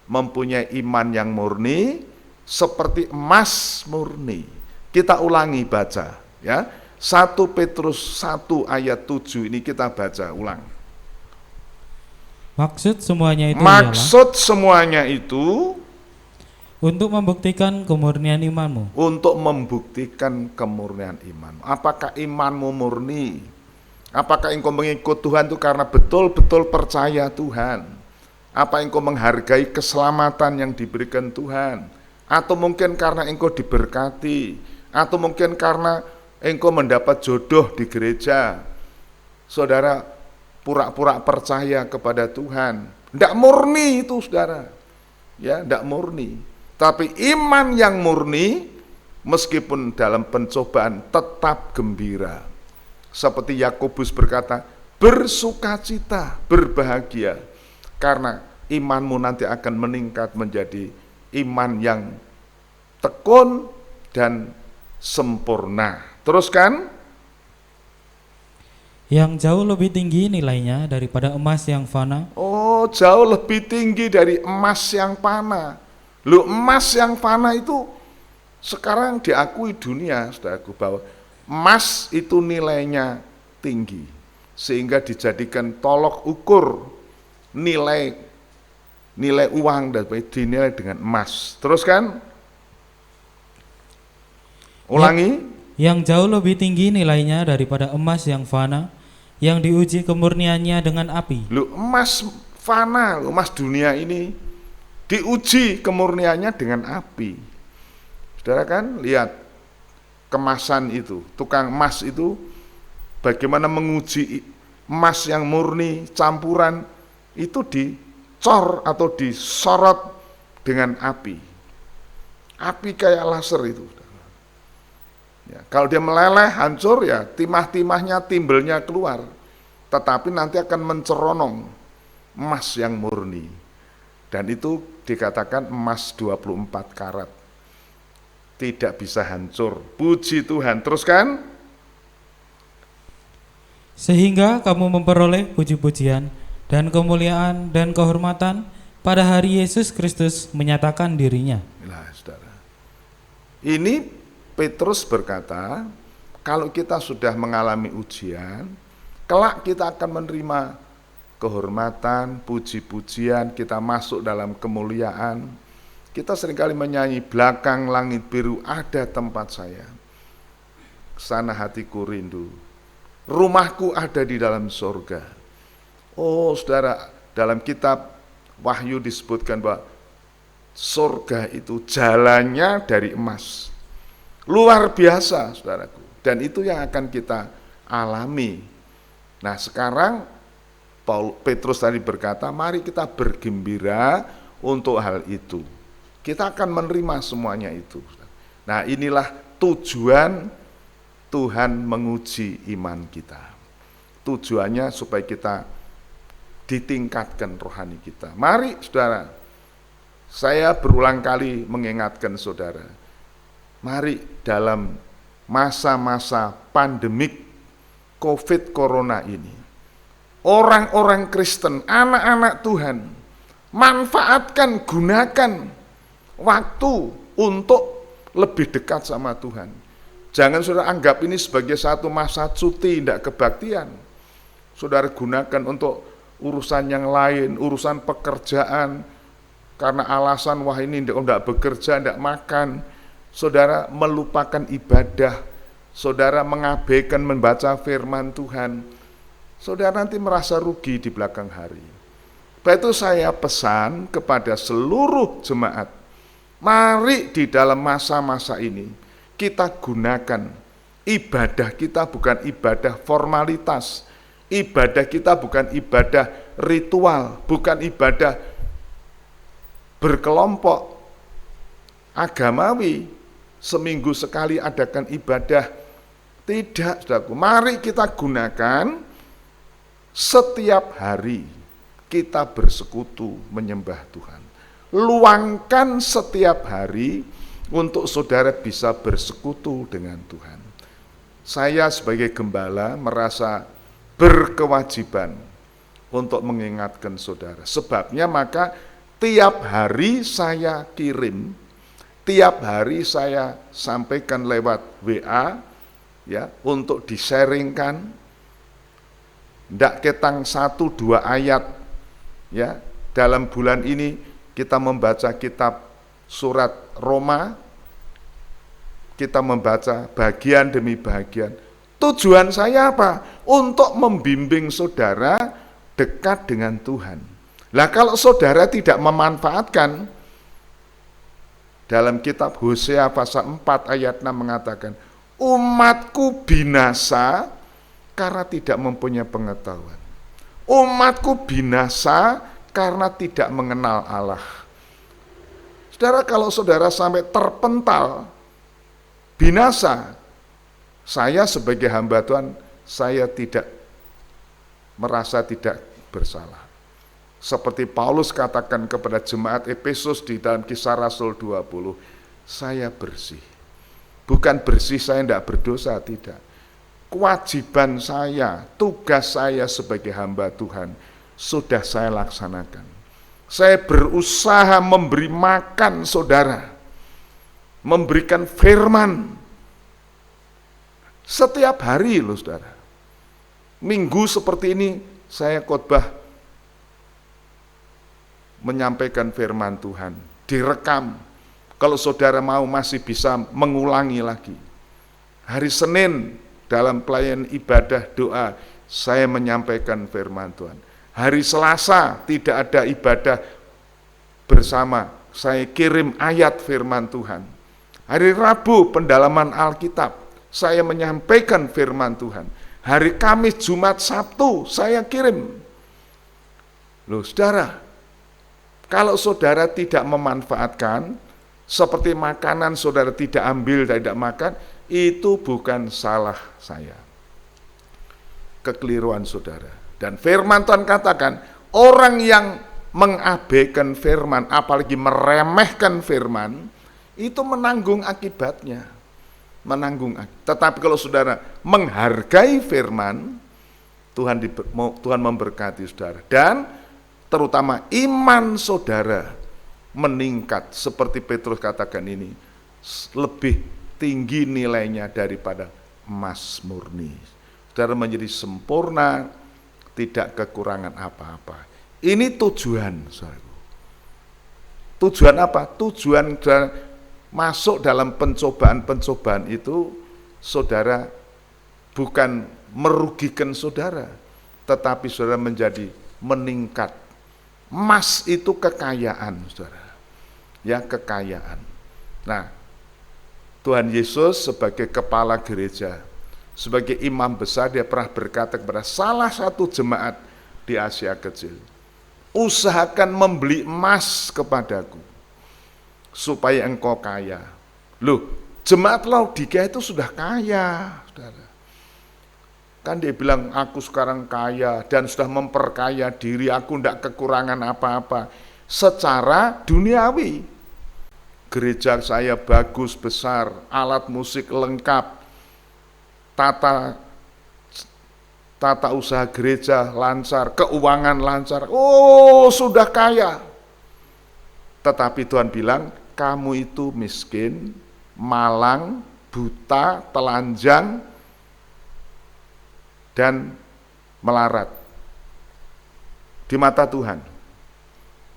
mempunyai iman yang murni seperti emas murni. Kita ulangi baca, ya. 1 Petrus 1 ayat 7 ini kita baca ulang. Maksud semuanya itu untuk membuktikan kemurnian imanmu. Untuk membuktikan kemurnian iman. Apakah imanmu murni? Apakah engkau mengikut Tuhan itu karena betul-betul percaya Tuhan? Apa engkau menghargai keselamatan yang diberikan Tuhan? Atau mungkin karena engkau diberkati? Atau mungkin karena engkau mendapat jodoh di gereja? Saudara pura-pura percaya kepada Tuhan. Tidak murni itu, saudara. Ya, tidak murni. Tapi iman yang murni, meskipun dalam pencobaan tetap gembira. Seperti Yakobus berkata, bersukacita, berbahagia. Karena imanmu nanti akan meningkat menjadi iman yang tekun dan sempurna. Teruskan. Yang jauh lebih tinggi nilainya daripada emas yang fana. Oh, jauh lebih tinggi dari emas yang fana. Loh, emas yang fana itu sekarang diakui dunia, saudaraku, bahwa emas itu nilainya tinggi. Sehingga dijadikan tolok ukur nilai uang dan dinilai dengan emas. Teruskan. Ulangi. Yang jauh lebih tinggi nilainya daripada emas yang fana, yang diuji kemurniannya dengan api. Loh, emas fana, emas dunia ini diuji kemurniannya dengan api. Saudara kan lihat kemasan itu, tukang emas itu bagaimana menguji emas yang murni, campuran, itu dicor atau disorot dengan api. Api kayak laser itu. Ya, kalau dia meleleh, hancur, ya timah-timahnya, timbelnya keluar. Tetapi nanti akan menceronong emas yang murni. Dan itu dikatakan emas 24 karat. Tidak bisa hancur. Puji Tuhan. Teruskan. Sehingga kamu memperoleh puji-pujian dan kemuliaan dan kehormatan pada hari Yesus Kristus menyatakan dirinya. Nah, saudara. Ini Petrus berkata, kalau kita sudah mengalami ujian, kelak kita akan menerima kehormatan, puji-pujian, kita masuk dalam kemuliaan. Kita seringkali menyanyi, belakang langit biru ada tempat saya. Sana hatiku rindu. Rumahku ada di dalam surga. Oh, saudara, dalam kitab Wahyu disebutkan bahwa surga itu jalannya dari emas. Luar biasa, saudaraku. Dan itu yang akan kita alami. Nah, sekarang Petrus tadi berkata, mari kita bergembira untuk hal itu. Kita akan menerima semuanya itu. Nah, inilah tujuan Tuhan menguji iman kita. Tujuannya supaya kita ditingkatkan rohani kita. Mari saudara, saya berulang kali mengingatkan saudara, mari dalam masa-masa pandemik COVID Corona ini, orang-orang Kristen, anak-anak Tuhan, manfaatkan, gunakan waktu untuk lebih dekat sama Tuhan. Jangan saudara anggap ini sebagai satu masa cuti, tidak kebaktian. Saudara gunakan untuk urusan yang lain, urusan pekerjaan, karena alasan wah ini tidak bekerja, tidak makan. Saudara melupakan ibadah, saudara mengabaikan membaca firman Tuhan, saudara nanti merasa rugi di belakang hari. Sebab itu saya pesan kepada seluruh jemaat, mari di dalam masa-masa ini kita gunakan ibadah kita bukan ibadah formalitas, ibadah kita bukan ibadah ritual, bukan ibadah berkelompok agamawi, seminggu sekali adakan ibadah. Tidak, saudaraku. Mari kita gunakan setiap hari kita bersekutu menyembah Tuhan. Luangkan setiap hari untuk saudara bisa bersekutu dengan Tuhan. Saya sebagai gembala merasa berkewajiban untuk mengingatkan saudara. Sebabnya maka tiap hari saya kirim, tiap hari saya sampaikan lewat WA, ya, untuk di-sharingkan, ndak ketang 1-2 ayat, ya. Dalam bulan ini kita membaca kitab surat Roma, kita membaca bagian demi bagian. Tujuan saya apa? Untuk membimbing saudara dekat dengan Tuhan. Lah kalau saudara tidak memanfaatkan, dalam kitab Hosea pasal 4 ayat 6 mengatakan, umatku binasa karena tidak mempunyai pengetahuan. Umatku binasa karena tidak mengenal Allah. Saudara, kalau saudara sampai terpental, binasa, saya sebagai hamba Tuhan, saya tidak merasa tidak bersalah. Seperti Paulus katakan kepada jemaat Efesus di dalam Kisah Rasul 20, saya bersih. Bukan bersih saya tidak berdosa, tidak. Kewajiban saya, tugas saya sebagai hamba Tuhan, sudah saya laksanakan. Saya berusaha memberi makan saudara, memberikan firman setiap hari loh saudara. Minggu seperti ini saya khotbah menyampaikan firman Tuhan, direkam. Kalau saudara mau masih bisa mengulangi lagi. Hari Senin dalam pelayanan ibadah doa saya menyampaikan firman Tuhan. Hari Selasa tidak ada ibadah bersama, saya kirim ayat firman Tuhan. Hari Rabu pendalaman Alkitab, saya menyampaikan firman Tuhan. Hari Kamis, Jumat, Sabtu saya kirim. Loh saudara, kalau saudara tidak memanfaatkan, seperti makanan saudara tidak ambil dan tidak makan, itu bukan salah saya. Kekeliruan saudara. Dan firman Tuhan katakan, orang yang mengabaikan firman, apalagi meremehkan firman, itu menanggung akibatnya. Tetapi kalau saudara menghargai firman, Tuhan memberkati saudara. Dan terutama iman saudara meningkat, seperti Petrus katakan ini, lebih tinggi nilainya daripada emas murni. Saudara menjadi sempurna, tidak kekurangan apa-apa. Ini tujuan, saudara. Tujuan apa? Tujuan masuk dalam pencobaan-pencobaan itu, saudara, bukan merugikan saudara, tetapi saudara menjadi meningkat. Emas itu kekayaan, saudara. Ya, kekayaan. Nah, Tuhan Yesus sebagai kepala gereja, sebagai imam besar, dia pernah berkata kepada salah satu jemaat di Asia Kecil, usahakan membeli emas kepadaku, supaya engkau kaya. Loh, jemaat Laodikia itu sudah kaya, saudara. Kan dia bilang, aku sekarang kaya dan sudah memperkaya diri, aku tidak kekurangan apa-apa. Secara duniawi, gereja saya bagus, besar, alat musik lengkap, tata usaha gereja lancar, keuangan lancar, oh sudah kaya. Tetapi Tuhan bilang, kamu itu miskin, malang, buta, telanjang, dan melarat di mata Tuhan.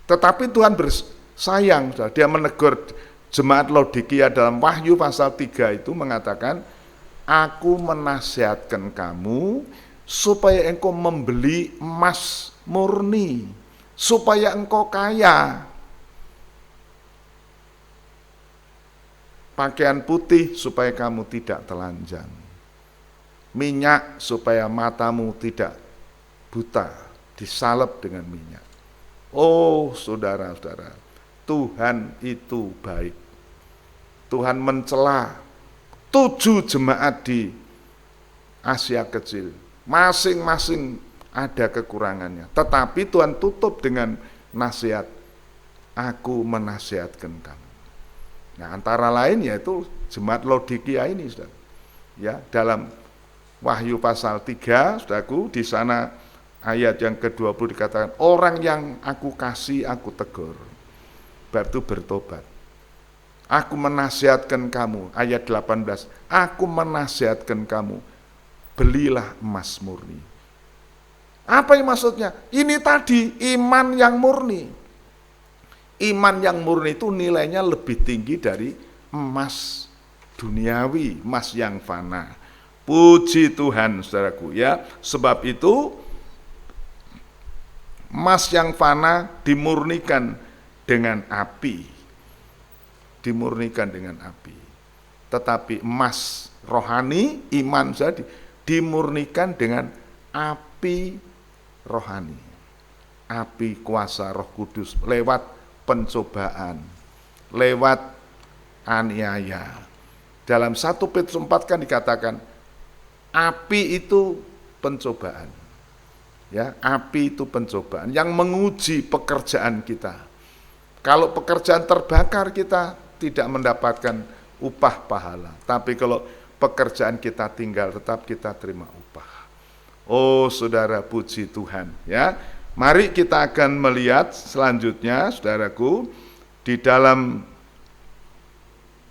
Tetapi Tuhan bersayang, dia menegur jemaat Laodikia dalam Wahyu pasal 3 itu mengatakan, aku menasihatkan kamu supaya engkau membeli emas murni, supaya engkau kaya. Pakaian putih supaya kamu tidak telanjang. Minyak supaya matamu tidak buta, disalep dengan minyak. Oh saudara-saudara, Tuhan itu baik. Tuhan mencela 7 jemaat di Asia Kecil. Masing-masing ada kekurangannya. Tetapi Tuhan tutup dengan nasihat, aku menasihatkan kamu. Nah, antara lain yaitu jemaat Laodikia ini, saudara. Ya, dalam Wahyu pasal 3, saudaraku, di sana ayat yang ke-20 dikatakan, orang yang aku kasih aku tegur, berarti bertobat. Aku menasihatkan kamu, ayat 18, aku menasihatkan kamu, belilah emas murni. Apa yang maksudnya? Ini tadi iman yang murni. Iman yang murni itu nilainya lebih tinggi dari emas duniawi, emas yang fana. Puji Tuhan, saudaraku, ya. Sebab itu emas yang fana dimurnikan dengan api. Dimurnikan dengan api. Tetapi emas rohani, iman jadi dimurnikan dengan api rohani. Api kuasa Roh Kudus lewat pencobaan, lewat aniaya. Dalam 1 Petrus 4 kan dikatakan, api itu pencobaan. Ya, api itu pencobaan yang menguji pekerjaan kita. Kalau pekerjaan terbakar, kita tidak mendapatkan upah pahala. Tapi kalau pekerjaan kita tinggal, tetap kita terima upah. Oh saudara, puji Tuhan, ya. Mari kita akan melihat selanjutnya, saudaraku, di dalam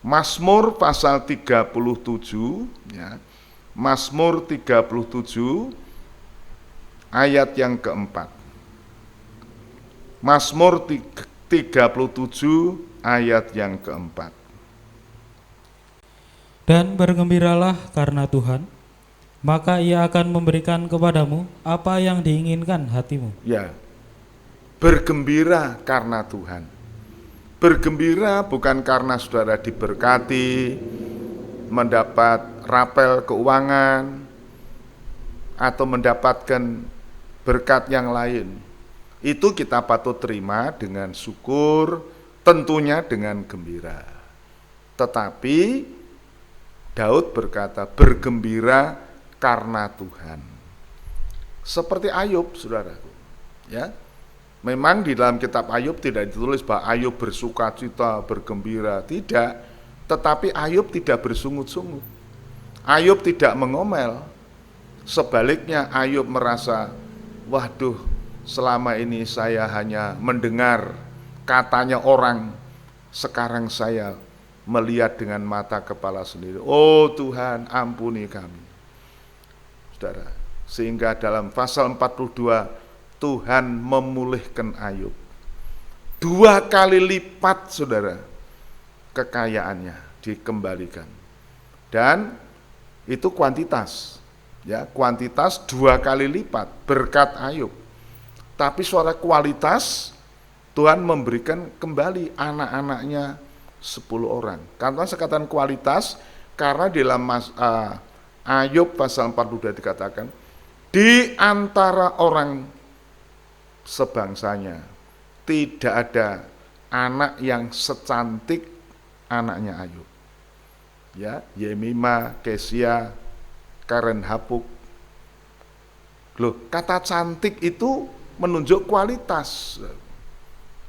Mazmur pasal 37, ya. Mazmur 37 ayat yang keempat. Mazmur 37 ayat yang keempat. Dan bergembiralah karena Tuhan, maka Ia akan memberikan kepadamu apa yang diinginkan hatimu. Ya, bergembira karena Tuhan. Bergembira bukan karena saudara diberkati, mendapat rapel keuangan, atau mendapatkan berkat yang lain. Itu kita patut terima dengan syukur, tentunya dengan gembira. Tetapi Daud berkata, bergembira karena Tuhan. Seperti Ayub, saudaraku. Ya, memang di dalam kitab Ayub tidak ditulis bahwa Ayub bersukacita, bergembira, tidak. Tetapi Ayub tidak bersungut-sungut. Ayub tidak mengomel. Sebaliknya Ayub merasa, waduh, selama ini saya hanya mendengar katanya orang, sekarang saya melihat dengan mata kepala sendiri. Oh Tuhan, ampuni kami. Saudara, sehingga dalam pasal 42 Tuhan memulihkan Ayub 2 kali lipat, saudara, kekayaannya dikembalikan. Dan itu kuantitas, ya, kuantitas 2 kali lipat berkat Ayub. Tapi suara kualitas, Tuhan memberikan kembali anak-anaknya 10 orang. Karena sekatan kualitas, karena di dalam Ayub pasal 42 dikatakan, di antara orang sebangsanya tidak ada anak yang secantik anaknya Ayub. Ya, Yemima, Kesia, Karen Hapuk, Loh, kata cantik itu menunjuk kualitas.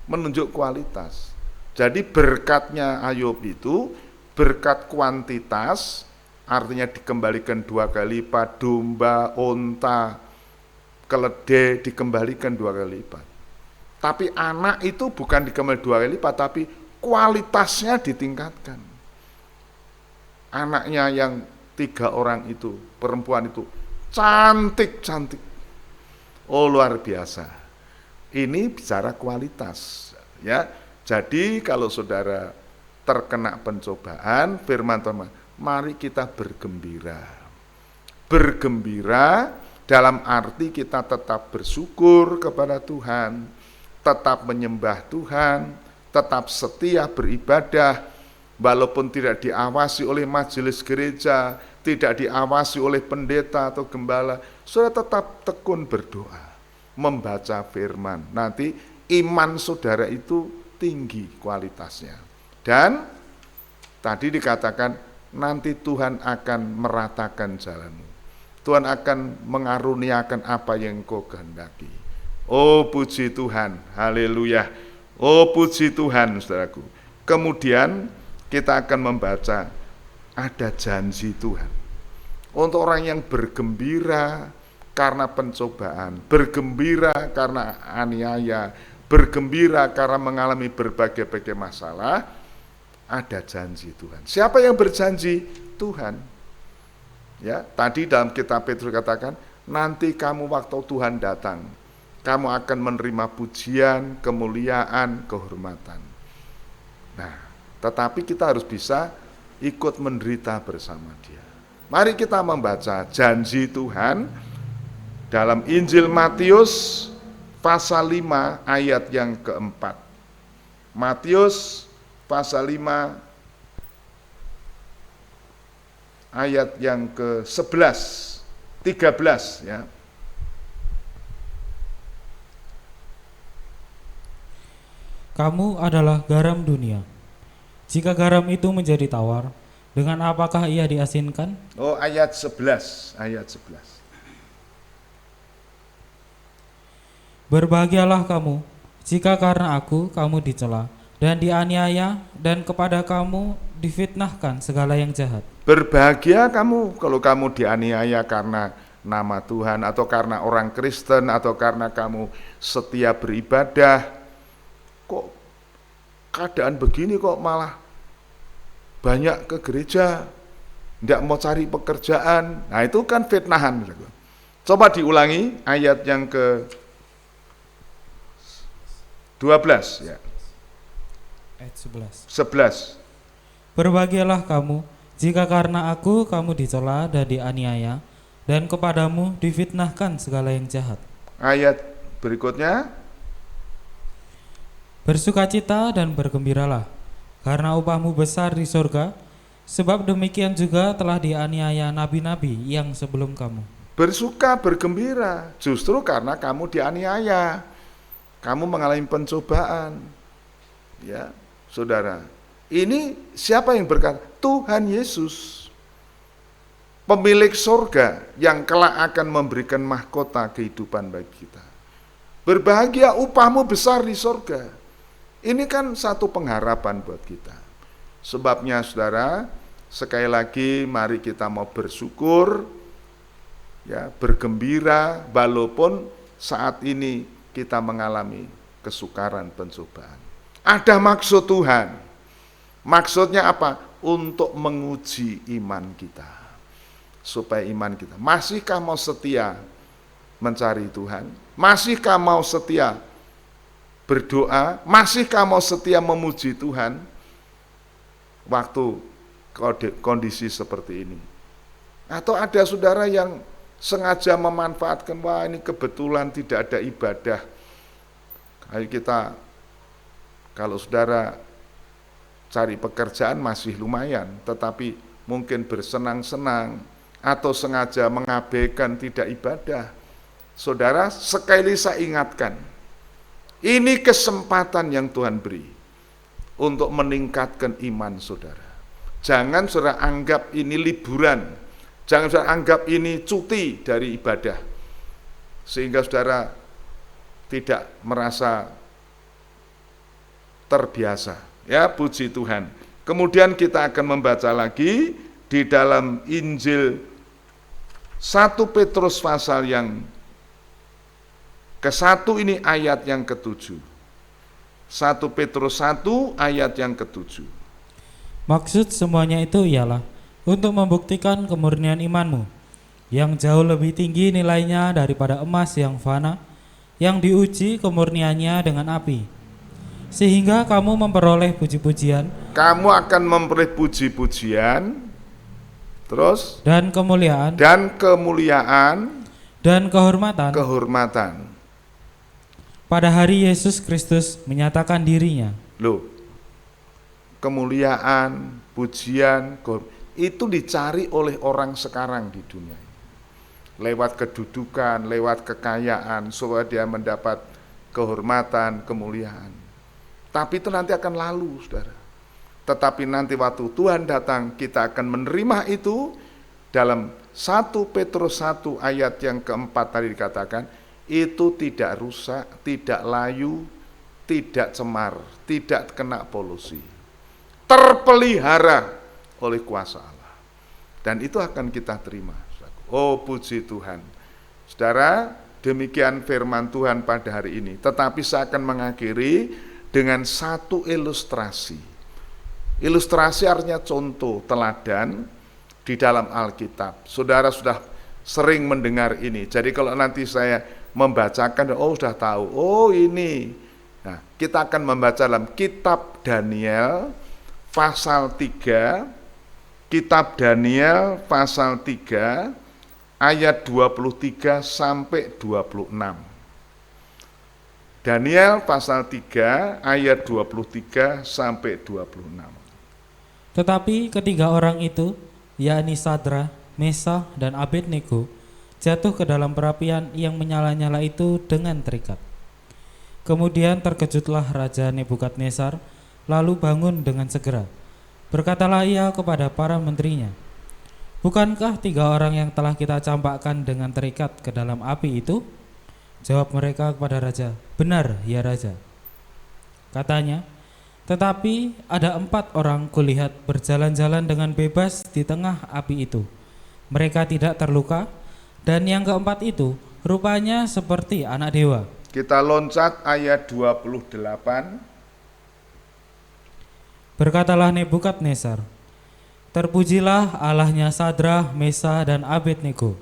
Menunjuk kualitas. Jadi berkatnya Ayub itu berkat kuantitas, artinya dikembalikan 2 kali lipat, domba, onta, keledai dikembalikan 2 kali lipat. Tapi anak itu bukan dikembalikan 2 kali lipat, tapi kualitasnya ditingkatkan. Anaknya yang 3 orang itu, perempuan itu, cantik-cantik. Oh, luar biasa. Ini bicara kualitas, ya. Jadi kalau saudara terkena pencobaan, firman Tuhan, mari kita bergembira. Bergembira dalam arti kita tetap bersyukur kepada Tuhan, tetap menyembah Tuhan, tetap setia beribadah, walaupun tidak diawasi oleh majelis gereja, tidak diawasi oleh pendeta atau gembala, saudara tetap tekun berdoa, membaca firman. Nanti iman saudara itu tinggi kualitasnya. Dan tadi dikatakan nanti Tuhan akan meratakan jalanmu. Tuhan akan mengaruniakan apa yang engkau kehendaki. Oh puji Tuhan, haleluya. Oh puji Tuhan, saudaraku. Kemudian kita akan membaca ada janji Tuhan untuk orang yang bergembira karena pencobaan, bergembira karena aniaya, bergembira karena mengalami berbagai-bagai masalah. Ada janji Tuhan. Siapa yang berjanji? Tuhan. Ya, tadi dalam kitab Petrus katakan, nanti kamu waktu Tuhan datang, kamu akan menerima pujian, kemuliaan, kehormatan. Nah, tetapi kita harus bisa ikut menderita bersama Dia. Mari kita membaca janji Tuhan dalam Injil Matius pasal 5 ayat yang keempat. Matius pasal 5 ayat yang ke-11, 13 ya. Kamu adalah garam dunia. Jika garam itu menjadi tawar, dengan apakah ia diasinkan? Oh, ayat 11, ayat 11. Berbahagialah kamu, jika karena aku kamu dicela dan dianiaya, dan kepada kamu difitnahkan segala yang jahat. Berbahagia kamu kalau kamu dianiaya karena nama Tuhan, atau karena orang Kristen, atau karena kamu setia beribadah. Kok keadaan begini kok malah banyak ke gereja, tidak mau cari pekerjaan. Nah itu kan fitnahan. Coba diulangi ayat yang ke-12 ya. Ayat 11. Berbahagialah kamu, jika karena aku kamu dicela dan dianiaya, dan kepadamu difitnahkan segala yang jahat. Ayat berikutnya. Bersukacita dan bergembiralah, karena upahmu besar di surga, sebab demikian juga telah dianiaya nabi-nabi yang sebelum kamu. Bersuka, bergembira, justru karena kamu dianiaya, kamu mengalami pencobaan. Ya, saudara, ini siapa yang berkata? Tuhan Yesus, pemilik surga yang kelak akan memberikan mahkota kehidupan bagi kita. Berbahagia, upahmu besar di surga. Ini kan satu pengharapan buat kita. Sebabnya saudara, sekali lagi mari kita mau bersyukur, ya, bergembira, walaupun saat ini kita mengalami kesukaran pencobaan. Ada maksud Tuhan. Maksudnya apa? Untuk menguji iman kita. Supaya iman kita, masihkah mau setia mencari Tuhan? Masihkah mau setia berdoa? Masihkah mau setia memuji Tuhan waktu kondisi seperti ini? Atau ada saudara yang sengaja memanfaatkan, wah ini kebetulan tidak ada ibadah. Ayo kita, kalau saudara cari pekerjaan masih lumayan, tetapi mungkin bersenang-senang atau sengaja mengabaikan tidak ibadah. Saudara, sekali saya ingatkan, ini kesempatan yang Tuhan beri untuk meningkatkan iman saudara. Jangan saudara anggap ini liburan, jangan saudara anggap ini cuti dari ibadah. sehingga saudara tidak merasa terbiasa. Ya, puji Tuhan. Kemudian kita akan membaca lagi di dalam Injil 1 Petrus pasal yang ke-1 ini ayat yang ke-7. 1 Petrus 1 ayat yang ke-7. Maksud semuanya itu ialah untuk membuktikan kemurnian imanmu, yang jauh lebih tinggi nilainya daripada emas yang fana, yang diuji kemurniannya dengan api, sehingga kamu memperoleh puji-pujian. Kamu akan memperoleh puji-pujian, terus Dan kemuliaan dan kehormatan pada hari Yesus Kristus menyatakan dirinya. Loh, kemuliaan, pujian, itu dicari oleh orang sekarang di dunia ini. Lewat kedudukan, lewat kekayaan, supaya dia mendapat kehormatan, kemuliaan. Tapi itu nanti akan lalu, saudara. Tetapi nanti waktu Tuhan datang, kita akan menerima itu. Dalam 1 Petrus 1 ayat yang ke-4 tadi dikatakan, itu tidak rusak, tidak layu, tidak cemar, tidak kena polusi, terpelihara oleh kuasa Allah. Dan itu akan kita terima. Oh, puji Tuhan. Saudara, demikian firman Tuhan pada hari ini. Tetapi saya akan mengakhiri dengan satu ilustrasi. Ilustrasi artinya contoh, teladan di dalam Alkitab. Saudara sudah sering mendengar ini. Jadi kalau nanti saya membacakan, oh sudah tahu, oh ini. Nah, kita akan membaca dalam kitab Daniel pasal 3, kitab Daniel pasal 3 ayat 23 sampai 26. Daniel pasal 3 ayat 23 sampai 26. Tetapi ketiga orang itu, yakni Sadra, Mesa, dan Abednego, jatuh ke dalam perapian yang menyala-nyala itu dengan terikat. Kemudian terkejutlah Raja Nebukadnezar, lalu bangun dengan segera. Berkatalah ia kepada para menterinya, bukankah tiga orang yang telah kita campakkan dengan terikat ke dalam api itu? Jawab mereka kepada Raja, benar ya Raja. Katanya, tetapi ada 4 orang kulihat berjalan-jalan dengan bebas di tengah api itu. Mereka tidak terluka, dan yang keempat itu rupanya seperti anak dewa. Kita loncat ayat 28. Berkatalah Nebukadnezar, terpujilah Allahnya Sadra, Mesa, dan Abednego.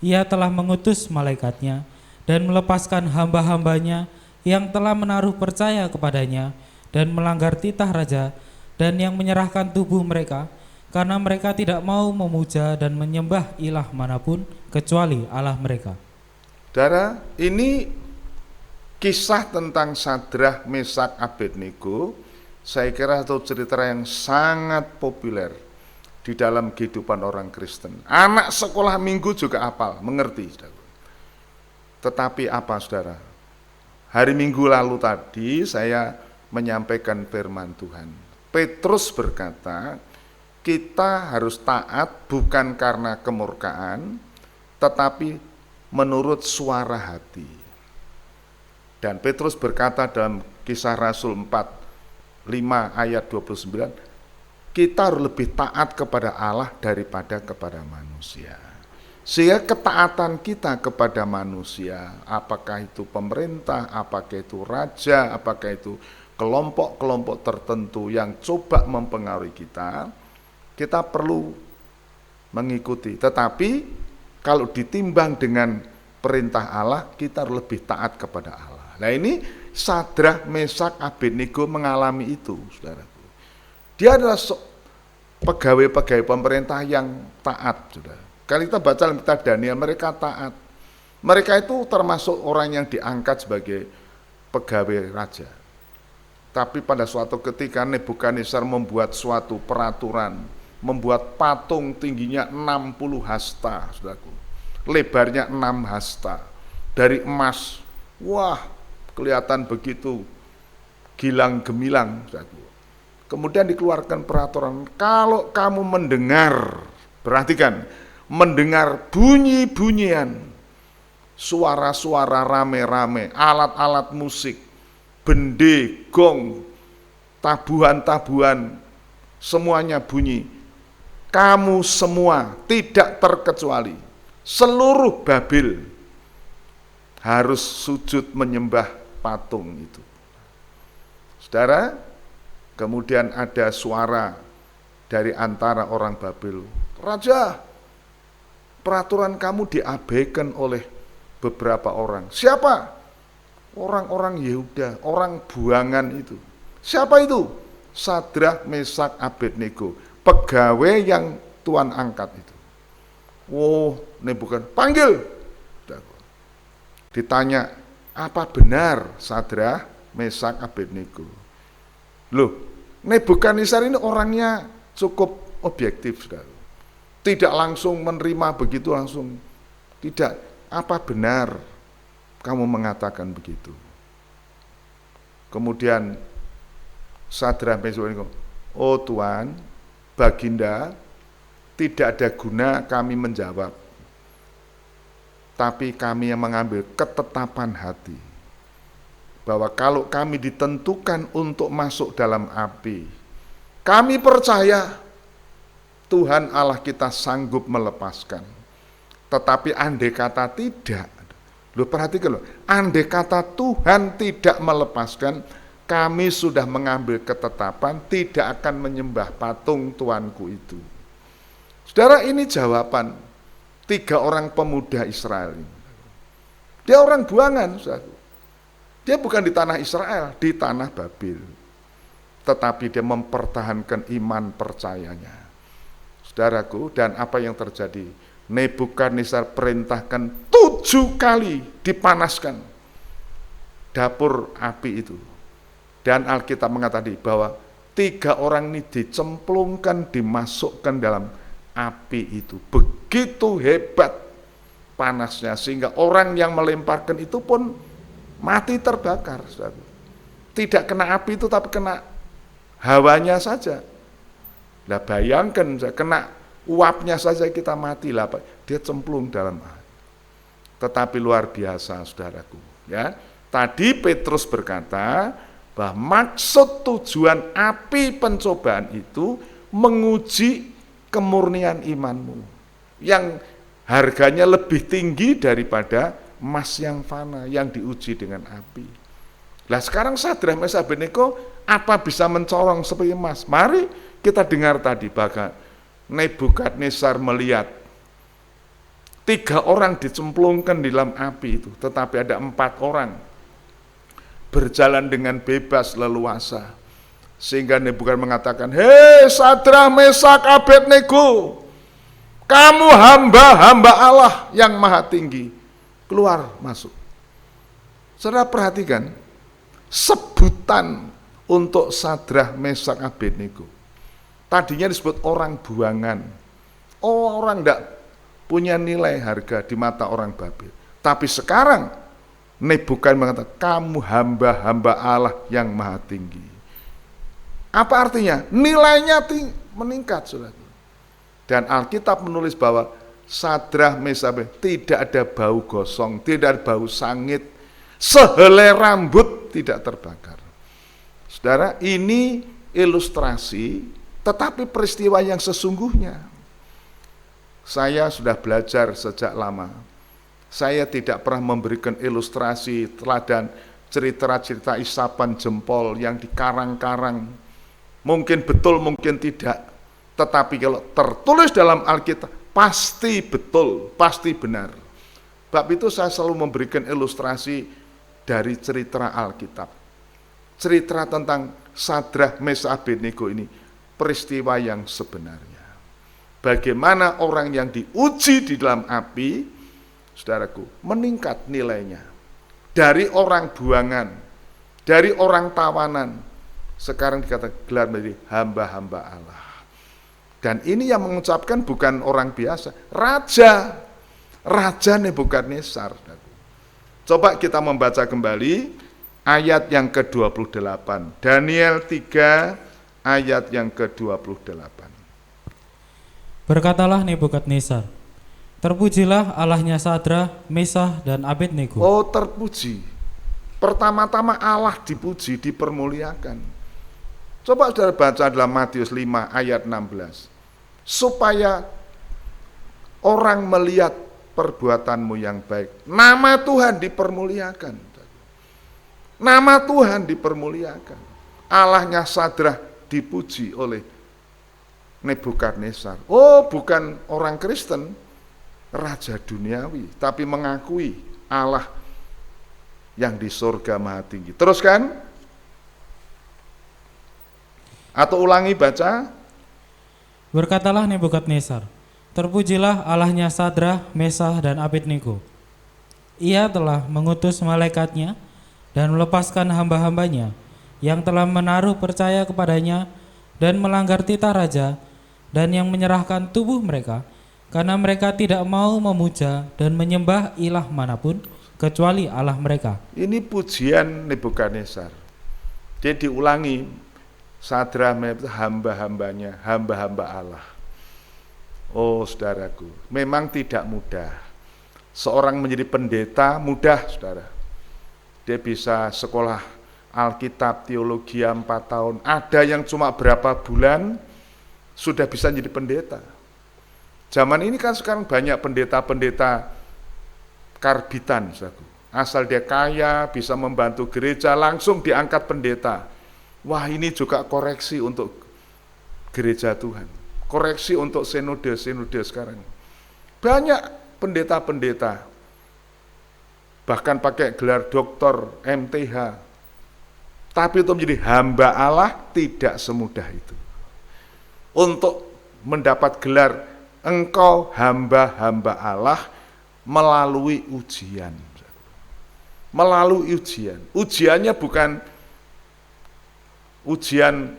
Ia telah mengutus malaikatnya dan melepaskan hamba-hambanya yang telah menaruh percaya kepadanya dan melanggar titah raja, dan yang menyerahkan tubuh mereka karena mereka tidak mau memuja dan menyembah ilah manapun kecuali Allah mereka. Saudara, ini kisah tentang Sadrah, Mesak, Abednego. Saya kira satu cerita yang sangat populer di dalam kehidupan orang Kristen. Anak sekolah minggu juga hafal, mengerti, saudara. Tetapi apa, saudara? Hari Minggu lalu tadi saya menyampaikan firman Tuhan. Petrus berkata, kita harus taat bukan karena kemurkaan, tetapi menurut suara hati. Dan Petrus berkata dalam Kisah Rasul 4, 5 ayat 29, kita harus lebih taat kepada Allah daripada kepada manusia. Sehingga ketaatan kita kepada manusia, apakah itu pemerintah, apakah itu raja, apakah itu kelompok-kelompok tertentu yang coba mempengaruhi kita perlu mengikuti. Tetapi kalau ditimbang dengan perintah Allah, kita harus lebih taat kepada Allah. Nah ini Sadrah, Mesak, Abednego mengalami itu, saudaraku. Dia adalah pegawai-pegawai pemerintah yang taat, saudara. Kalau kita baca dalam kitab Daniel, mereka taat. Mereka itu termasuk orang yang diangkat sebagai pegawai raja. Tapi pada suatu ketika Nebukadnezar membuat suatu peraturan, membuat patung tingginya 60 hasta, saudaraku. Lebarnya 6 hasta, dari emas. Wah, kelihatan begitu gilang gemilang, saudaraku. Kemudian dikeluarkan peraturan, kalau kamu mendengar, perhatikan, mendengar bunyi-bunyian suara-suara rame-rame, alat-alat musik, bende, gong, tabuhan-tabuhan, semuanya bunyi. Kamu semua tidak terkecuali, seluruh Babel harus sujud menyembah patung itu. Saudara, kemudian ada suara dari antara orang Babel, Raja, peraturan kamu diabaikan oleh beberapa orang. Siapa? Orang-orang Yehuda, orang buangan itu. Siapa itu? Sadrah, Mesak, Abednego, pegawai yang Tuhan angkat itu. Oh, Nebukadnezar, panggil. Ditanya, apa benar Sadrah, Mesak, Abednego? Loh, Nebukadnezar ini orangnya cukup objektif, saudara. Tidak langsung menerima begitu langsung. Tidak, apa benar kamu mengatakan begitu? Kemudian Sadrah, Mesak, Abednego, oh Tuhan, Baginda, tidak ada guna kami menjawab, tapi kami yang mengambil ketetapan hati bahwa kalau kami ditentukan untuk masuk dalam api, kami percaya Tuhan Allah kita sanggup melepaskan. Tetapi andai kata tidak, lo perhatikan lo, andai kata Tuhan tidak melepaskan, kami sudah mengambil ketetapan tidak akan menyembah patung Tuanku itu. Saudara, ini jawaban 3 orang pemuda Israel. Dia orang buangan, saudara. Dia bukan di tanah Israel, di tanah Babel. Tetapi dia mempertahankan iman percayanya. Saudaraku, dan apa yang terjadi? Nebukadnezar perintahkan 7 kali dipanaskan dapur api itu. Dan Alkitab mengatakan bahwa 3 orang ini dicemplungkan, dimasukkan dalam api itu. Begitu hebat panasnya, sehingga orang yang melemparkan itu pun mati terbakar. Saudara. Tidak kena api itu, tapi kena hawanya saja. Nah bayangkan, kena uapnya saja kita mati lah, dia cemplung dalam air. Tetapi luar biasa, saudaraku. Ya, tadi Petrus berkata bahwa maksud tujuan api pencobaan itu menguji kemurnian imanmu, yang harganya lebih tinggi daripada emas yang fana yang diuji dengan api. Nah sekarang Sadrah, Mesak, Abednego apa bisa mencorong seperti emas? Mari kita dengar tadi bahwa Nebukadnezar melihat 3 orang dicemplungkan di dalam api itu, tetapi ada 4 orang berjalan dengan bebas leluasa. Sehingga Nebukadnezar mengatakan, hei Sadrah, Mesak, Abednego, kamu hamba-hamba Allah yang maha tinggi, keluar masuk. Saudara perhatikan, sebutan untuk Sadrah, Mesak, Abednego. Tadinya disebut orang buangan. Oh, orang tidak punya nilai harga di mata orang Babel. Tapi sekarang Nebukadnezar mengatakan, kamu hamba-hamba Allah yang maha tinggi. Apa artinya? Nilainya meningkat, saudara. Dan Alkitab menulis bahwa Sadrah, Mesak, Abednego tidak ada bau gosong, tidak ada bau sangit, sehelai rambut tidak terbakar. Saudara, ini ilustrasi, tetapi peristiwa yang sesungguhnya. Saya sudah belajar sejak lama. Saya tidak pernah memberikan ilustrasi, teladan, cerita-cerita isapan jempol yang dikarang-karang. Mungkin betul, mungkin tidak. Tetapi kalau tertulis dalam Alkitab, pasti betul, pasti benar. Bab itu saya selalu memberikan ilustrasi dari cerita Alkitab. Cerita tentang Sadrah, Mesak, Abednego ini peristiwa yang sebenarnya. Bagaimana orang yang diuji di dalam api, saudaraku, meningkat nilainya. Dari orang buangan, dari orang tawanan, sekarang dikatakan gelar menjadi hamba-hamba Allah. Dan ini yang mengucapkan bukan orang biasa, Raja Nebukadnezar. Coba kita membaca kembali ayat yang ke-28, Daniel 3 ayat yang ke-28. Berkatalah Nebukadnezar, Terpujilah Allahnya Sadra, Mesah, dan Abednego. Oh, terpuji. Pertama-tama Allah dipuji, dipermuliakan. Coba saudara baca dalam Matius 5 ayat 16. Supaya orang melihat perbuatanmu yang baik. Nama Tuhan dipermuliakan. Nama Tuhan dipermuliakan. Allahnya Sadra dipuji oleh Nebukadnezar. Oh, bukan orang Kristen, raja duniawi, tapi mengakui Allah yang di surga maha tinggi. Teruskan. Atau ulangi baca. Berkatalah Nebukadnezar, terpujilah Allahnya Sadra, Mesah, dan Abednego. Ia telah mengutus malaikatnya dan melepaskan hamba-hambanya yang telah menaruh percaya kepadanya dan melanggar titah raja, dan yang menyerahkan tubuh mereka karena mereka tidak mau memuja dan menyembah ilah manapun kecuali Allah mereka. Ini pujian Nebukadnezar. Jadi diulangi, Sadra itu hamba-hambanya, hamba-hamba Allah. Oh saudaraku, memang tidak mudah. Seorang menjadi pendeta mudah, saudara. Dia bisa sekolah Alkitab, teologi 4 tahun. Ada yang cuma berapa bulan sudah bisa jadi pendeta. Zaman ini kan sekarang banyak pendeta-pendeta karbitan, saudaraku. Asal dia kaya, bisa membantu gereja, langsung diangkat pendeta. Wah, ini juga koreksi untuk gereja Tuhan. Koreksi untuk sinode-sinode sekarang. Banyak pendeta-pendeta, bahkan pakai gelar doktor, MTH. Tapi untuk menjadi hamba Allah tidak semudah itu. Untuk mendapat gelar engkau hamba-hamba Allah melalui ujian. Melalui ujian. Ujiannya bukan ujian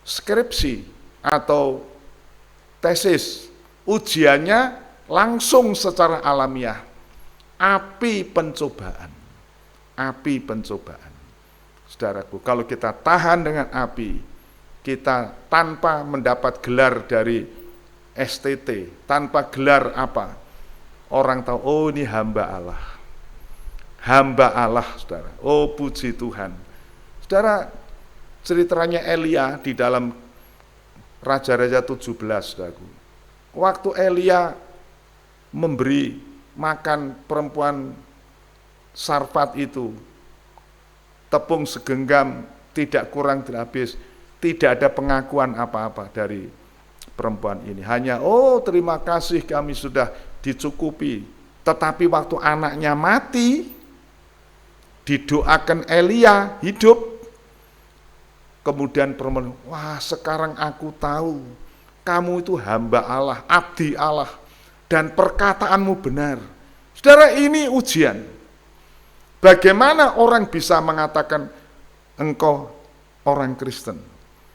skripsi atau tesis. Ujiannya langsung secara alamiah. Api pencobaan. Api pencobaan. Saudaraku, kalau kita tahan dengan api, kita tanpa mendapat gelar dari STT, tanpa gelar apa, orang tahu, oh ini hamba Allah. Hamba Allah, saudara. Oh puji Tuhan. Saudara, ceritanya Elia di dalam Raja-Raja 17, saudaraku. Waktu Elia memberi makan perempuan Sarfat itu, tepung segenggam, tidak kurang tidak habis, tidak ada pengakuan apa-apa dari perempuan ini. Hanya, oh terima kasih kami sudah dicukupi. Tetapi waktu anaknya mati, didoakan Elia hidup. Kemudian perempuan, wah sekarang aku tahu, kamu itu hamba Allah, abdi Allah, dan perkataanmu benar. Saudara, ini ujian. Bagaimana orang bisa mengatakan engkau orang Kristen?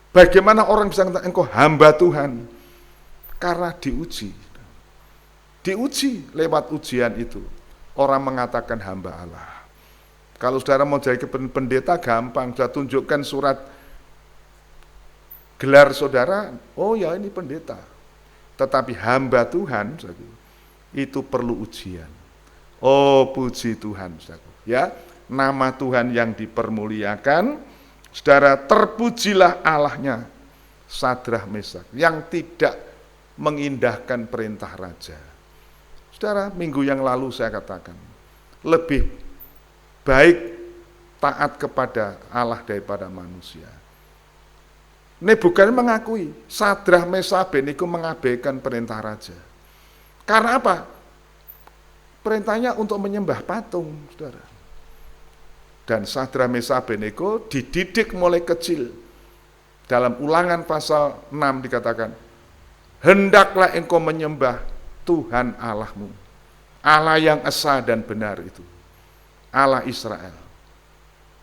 Bagaimana orang bisa mengatakan engkau hamba Tuhan? Karena diuji. Diuji lewat ujian itu. Orang mengatakan hamba Allah. Kalau saudara mau jadi pendeta gampang, sudah tunjukkan surat gelar saudara, oh ya ini pendeta. Tetapi hamba Tuhan, itu perlu ujian. Oh puji Tuhan, ya, nama Tuhan yang dipermuliakan. Saudara, terpujilah Allahnya Sadra Mesak yang tidak mengindahkan perintah raja. Saudara, minggu yang lalu saya katakan, lebih baik taat kepada Allah daripada manusia. Nebukadnezar mengakui Sadra Mesak Abednego mengabaikan perintah raja. Karena apa? Perintahnya untuk menyembah patung, saudara. Dan Sadra Mesak Abednego dididik mulai kecil. Dalam Ulangan pasal 6 dikatakan, hendaklah engkau menyembah Tuhan Allahmu, Allah yang esa dan benar itu, Allah Israel.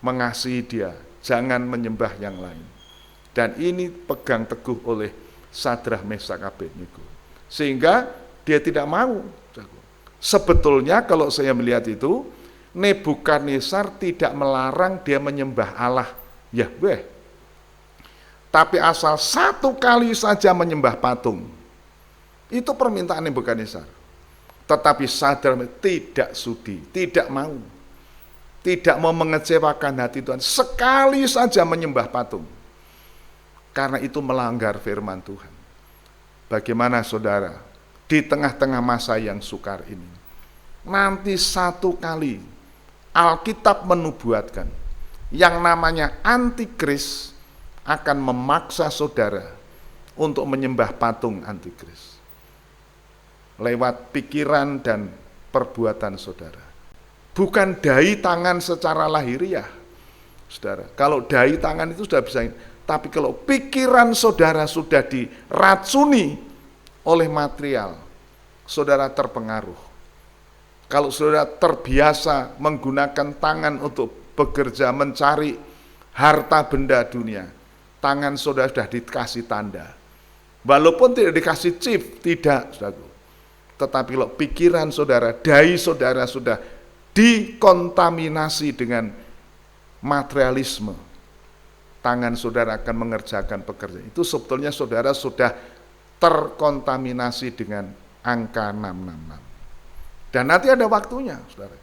Mengasihi dia, jangan menyembah yang lain. Dan ini pegang teguh oleh Sadra Mesak Abednego. Sehingga dia tidak mau. Sebetulnya kalau saya melihat itu, Nebukadnezar tidak melarang dia menyembah Allah Yahweh. Tapi asal satu kali saja menyembah patung. Itu permintaan Nebukadnezar. Tetapi Sadrak tidak sudi, tidak mau mengecewakan hati Tuhan, sekali saja menyembah patung. Karena itu melanggar firman Tuhan. Bagaimana saudara, di tengah-tengah masa yang sukar ini, nanti satu kali Alkitab menubuatkan yang namanya antikris akan memaksa saudara untuk menyembah patung antikris lewat pikiran dan perbuatan saudara. Bukan dai tangan secara lahiriah, saudara. Kalau dai tangan itu sudah bisa, tapi kalau pikiran saudara sudah diracuni oleh material, saudara terpengaruh. Kalau saudara terbiasa menggunakan tangan untuk bekerja mencari harta benda dunia, tangan saudara sudah dikasih tanda. Walaupun tidak dikasih chip, tidak, saudara. Tetapi kalau pikiran saudara, dai saudara sudah dikontaminasi dengan materialisme, tangan saudara akan mengerjakan pekerjaan. Itu sebetulnya saudara sudah terkontaminasi dengan angka 666. Dan nanti ada waktunya, saudara.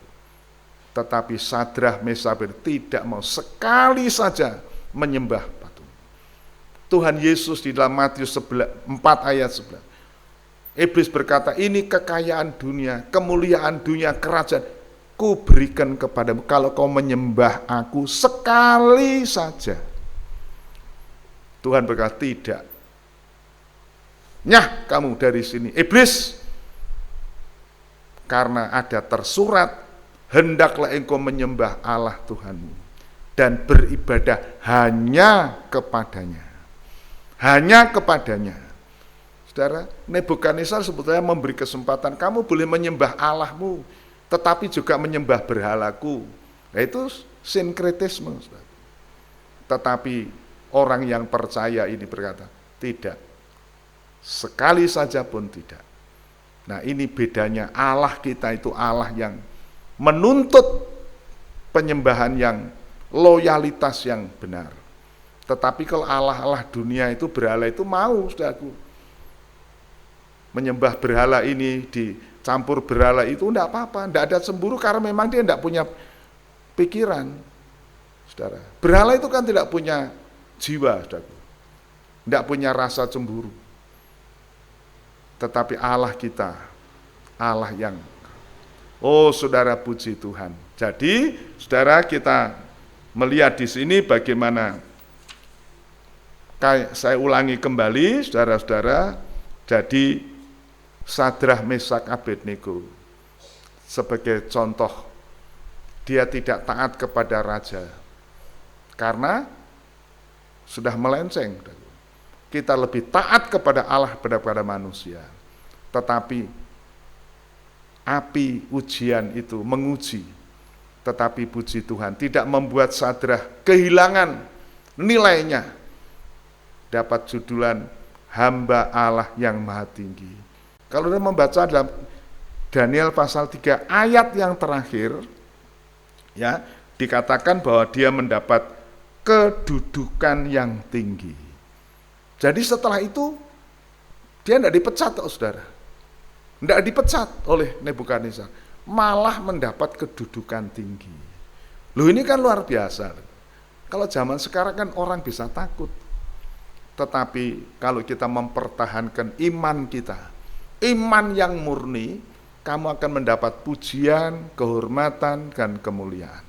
Tetapi Sadrak, Mesak, tidak mau sekali saja menyembah patung. Tuhan Yesus di dalam Matius 4 ayat 11. Iblis berkata, ini kekayaan dunia, kemuliaan dunia, kerajaan, ku berikan kepadamu kalau kau menyembah aku sekali saja. Tuhan berkata, tidak. Nyah kamu dari sini, iblis. Karena ada tersurat, hendaklah engkau menyembah Allah Tuhanmu dan beribadah hanya kepadanya. Hanya kepadanya. Saudara, Nebukadnezar sebetulnya memberi kesempatan, kamu boleh menyembah Allahmu, tetapi juga menyembah berhalaku. Nah, itu sinkretisme. Saudara. Tetapi orang yang percaya ini berkata, tidak. Sekali saja pun tidak. Nah, ini bedanya Allah kita itu Allah yang menuntut penyembahan yang loyalitas yang benar. Tetapi kalau Allah dunia itu, berhala itu mau, saudaraku. Menyembah berhala ini dicampur berhala itu enggak apa-apa, enggak ada cemburu karena memang dia enggak punya pikiran. Saudara, berhala itu kan tidak punya jiwa, saudaraku. Enggak punya rasa cemburu. Tetapi Allah kita, Allah yang, oh saudara, puji Tuhan. Jadi, saudara, kita melihat di sini bagaimana, saya ulangi kembali, saudara-saudara, jadi Sadrak, Mesak, Abednego sebagai contoh, dia tidak taat kepada raja karena sudah melenceng. Kita lebih taat kepada Allah daripada manusia. Tetapi api ujian itu menguji. Tetapi puji Tuhan tidak membuat Sadrak kehilangan nilainya. Dapat judulan hamba Allah yang maha tinggi. Kalau kita membaca dalam Daniel pasal 3 ayat yang terakhir, ya, dikatakan bahwa dia mendapat kedudukan yang tinggi. Jadi setelah itu dia tidak dipecat, saudara. Tidak dipecat oleh Nebukadnezar, malah mendapat kedudukan tinggi. Loh, ini kan luar biasa. Kalau zaman sekarang kan orang bisa takut. Tetapi kalau kita mempertahankan iman kita, iman yang murni, kamu akan mendapat pujian, kehormatan, dan kemuliaan.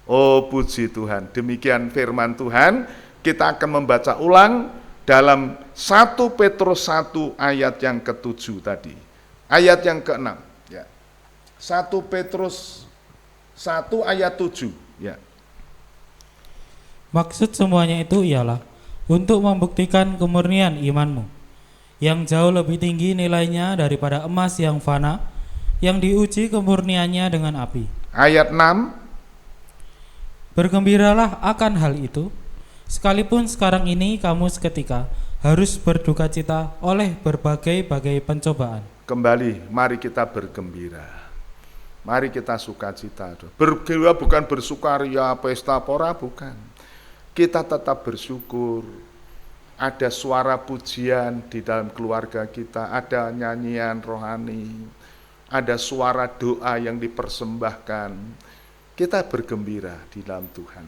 Oh puji Tuhan, demikian firman Tuhan. Kita akan membaca ulang dalam 1 Petrus 1 ayat yang ke-7 tadi. Ayat yang ke-6. Ya. 1 Petrus 1 ayat 7. Ya. Maksud semuanya itu ialah untuk membuktikan kemurnian imanmu, yang jauh lebih tinggi nilainya daripada emas yang fana, yang diuji kemurniannya dengan api. Ayat 6. Bergembiralah akan hal itu, sekalipun sekarang ini kamu seketika harus berduka cita oleh berbagai-bagai pencobaan. Kembali, mari kita bergembira. Mari kita sukacita. Bergembira bukan bersukaria, pesta pora, bukan. Kita tetap bersyukur. Ada suara pujian di dalam keluarga kita, ada nyanyian rohani, ada suara doa yang dipersembahkan, kita bergembira di dalam Tuhan.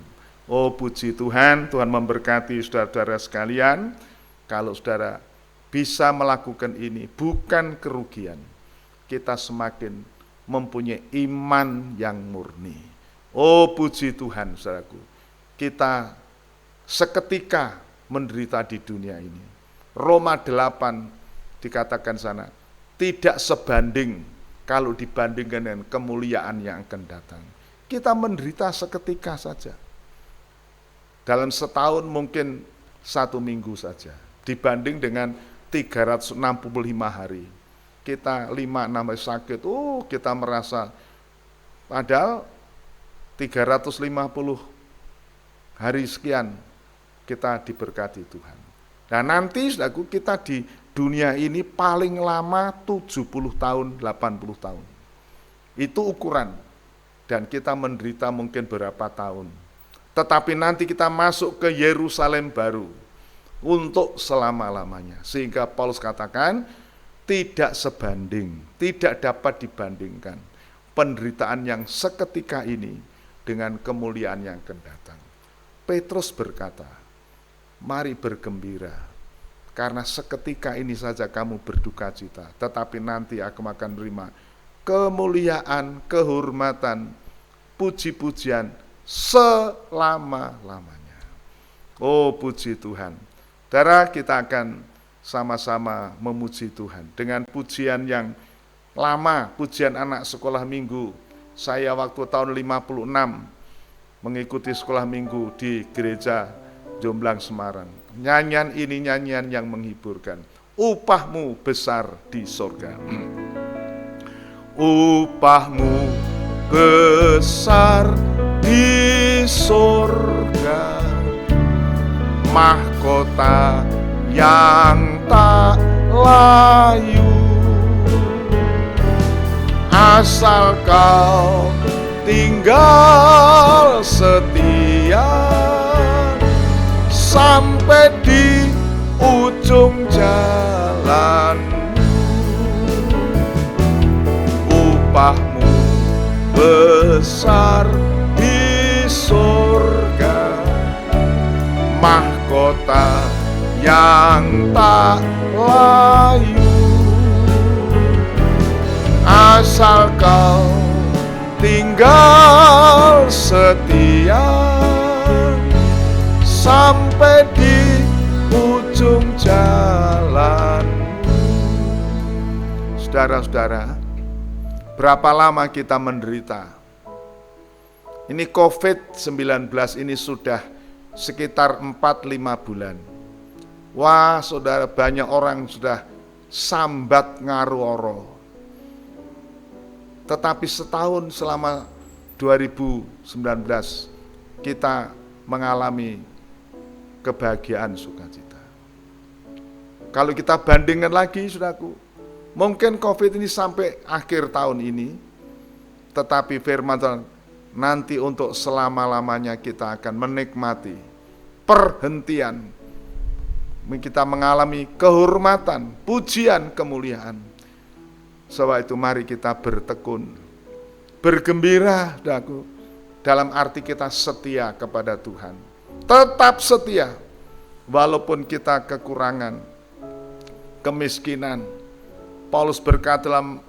Oh puji Tuhan, Tuhan memberkati saudara-saudara sekalian. Kalau saudara bisa melakukan ini, bukan kerugian. Kita semakin mempunyai iman yang murni. Oh puji Tuhan, saudaraku. Kita seketika menderita di dunia ini. Roma 8 dikatakan sana, tidak sebanding kalau dibandingkan dengan kemuliaan yang akan datang. Kita menderita seketika saja. Dalam setahun mungkin 1 minggu saja. Dibanding dengan 365 hari. Kita 5-6 hari sakit, kita merasa, padahal 350 hari sekian kita diberkati Tuhan. Nah nanti saudaraku, kita di dunia ini paling lama 70 tahun, 80 tahun. Itu ukuran. Dan kita menderita mungkin berapa tahun. Tetapi nanti kita masuk ke Yerusalem baru untuk selama-lamanya. Sehingga Paulus katakan, tidak sebanding, tidak dapat dibandingkan penderitaan yang seketika ini dengan kemuliaan yang akan datang. Petrus berkata, mari bergembira, karena seketika ini saja kamu berduka cita, tetapi nanti aku akan menerima kemuliaan, kehormatan, puji-pujian selama-lamanya. Oh puji Tuhan. Saudara, kita akan sama-sama memuji Tuhan dengan pujian yang lama, pujian anak sekolah minggu. Saya waktu tahun 56 mengikuti sekolah minggu di gereja Jomblang Semarang. Nyanyian ini nyanyian yang menghiburkan. Upahmu besar di sorga. Upahmu besar di sorga, mahkota yang tak layu, asal kau tinggal setia sampai di ujung jalanmu. Upahmu besar di surga, mahkota yang tak layu, asal kau tinggal setia sampai di ujung jalan. Saudara-saudara, berapa lama kita menderita? Ini COVID-19 ini sudah sekitar 4-5 bulan. Wah saudara, banyak orang sudah sambat ngaruoro. Tetapi setahun selama 2019 kita mengalami kebahagiaan sukacita. Kalau kita bandingkan lagi saudaraku, mungkin COVID ini sampai akhir tahun ini, tetapi firman Tuhan, nanti untuk selama-lamanya kita akan menikmati perhentian. Kita mengalami kehormatan, pujian, kemuliaan. Sebab itu mari kita bertekun, bergembira, saudaraku, dalam arti kita setia kepada Tuhan. Tetap setia, walaupun kita kekurangan, kemiskinan. Paulus berkata dalam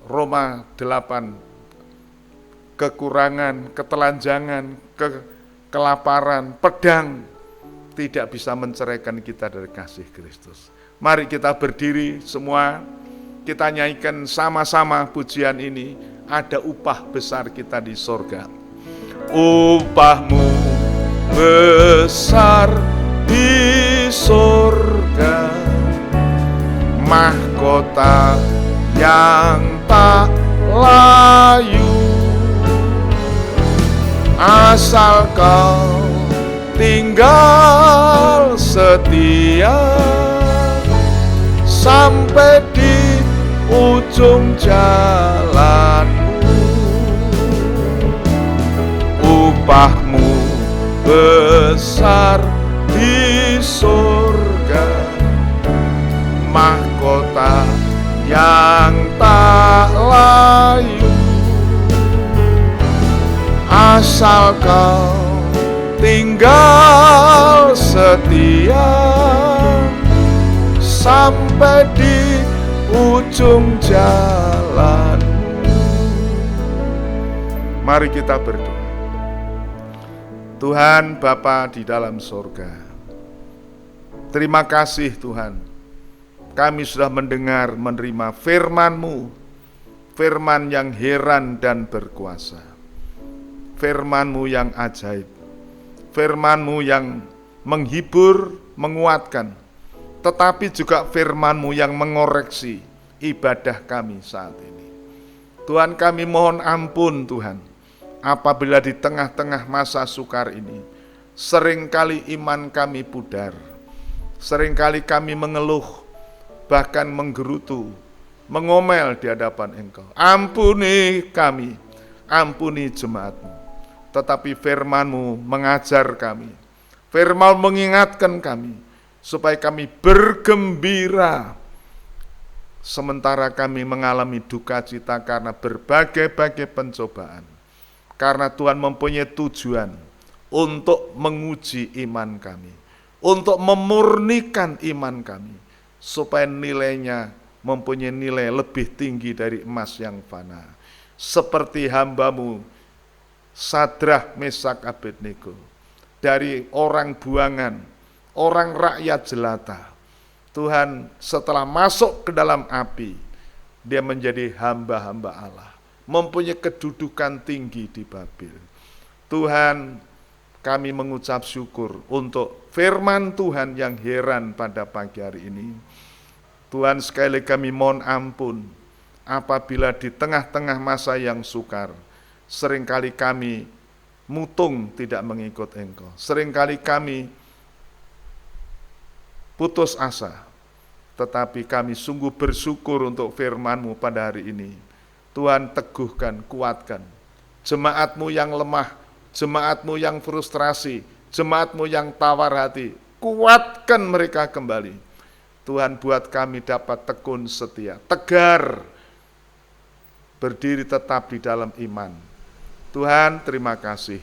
Roma 8, kekurangan, ketelanjangan, kelaparan, pedang tidak bisa menceraikan kita dari kasih Kristus. Mari kita berdiri semua, kita nyanyikan sama-sama pujian ini. Ada upah besar kita di sorga. Upahmu besar di sorga, mahkota yang tak layu, asal kau tinggal setia sampai di ujung jalanmu. Upahmu besar di surga, mahkota yang tak asal kau tinggal setia sampai di ujung jalan. Mari kita berdoa. Tuhan Bapa di dalam sorga, terima kasih Tuhan, kami sudah mendengar menerima firman-Mu, firman yang heran dan berkuasa, firman-Mu yang ajaib, firman-Mu yang menghibur, menguatkan, tetapi juga firman-Mu yang mengoreksi ibadah kami saat ini. Tuhan, kami mohon ampun Tuhan, apabila di tengah-tengah masa sukar ini, seringkali iman kami pudar, seringkali kami mengeluh, bahkan menggerutu, mengomel di hadapan Engkau. Ampuni kami, ampuni jemaat-Mu. Tetapi firman-Mu mengajar kami, firman mengingatkan kami, supaya kami bergembira sementara kami mengalami duka cita karena berbagai-bagai pencobaan. Karena Tuhan mempunyai tujuan untuk menguji iman kami, untuk memurnikan iman kami, supaya nilainya mempunyai nilai lebih tinggi dari emas yang fana. Seperti hamba-Mu Sadrah, Mesak, Abednego, dari orang buangan, orang rakyat jelata, Tuhan setelah masuk ke dalam api, dia menjadi hamba-hamba Allah, mempunyai kedudukan tinggi di Babel. Tuhan, kami mengucap syukur untuk firman Tuhan yang heran pada pagi hari ini. Tuhan, sekali lagi kami mohon ampun apabila di tengah-tengah masa yang sukar, seringkali kami mutung tidak mengikut Engkau, seringkali kami putus asa, tetapi kami sungguh bersyukur untuk firman-Mu pada hari ini. Tuhan, teguhkan, kuatkan jemaat-Mu yang lemah, jemaat-Mu yang frustrasi, jemaat-Mu yang tawar hati, kuatkan mereka kembali. Tuhan, buat kami dapat tekun setia, tegar, berdiri tetap di dalam iman. Tuhan, terima kasih,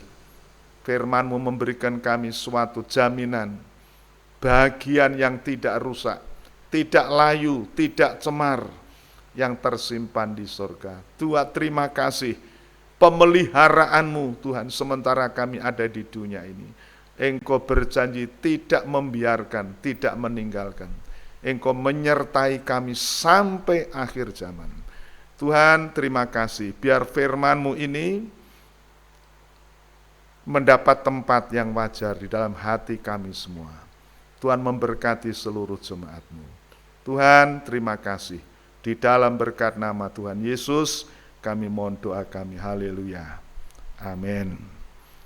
firman-Mu memberikan kami suatu jaminan, bahagian yang tidak rusak, tidak layu, tidak cemar, yang tersimpan di surga. Tuhan, terima kasih pemeliharaan-Mu Tuhan sementara kami ada di dunia ini. Engkau berjanji tidak membiarkan, tidak meninggalkan. Engkau menyertai kami sampai akhir zaman. Tuhan, terima kasih, biar firman-Mu ini mendapat tempat yang wajar di dalam hati kami semua. Tuhan, memberkati seluruh jemaat-Mu. Tuhan, terima kasih. Di dalam berkat nama Tuhan Yesus, kami mohon doa kami. Haleluya. Amin.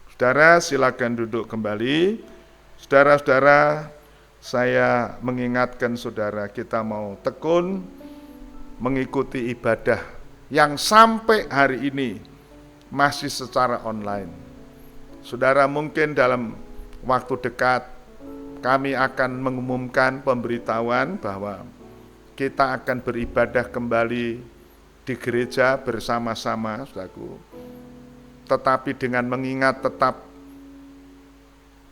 Saudara, silakan duduk kembali. Saudara-saudara, saya mengingatkan saudara, kita mau tekun mengikuti ibadah yang sampai hari ini masih secara online. Saudara, mungkin dalam waktu dekat kami akan mengumumkan pemberitahuan bahwa kita akan beribadah kembali di gereja bersama-sama, saudaraku. Tetapi dengan mengingat tetap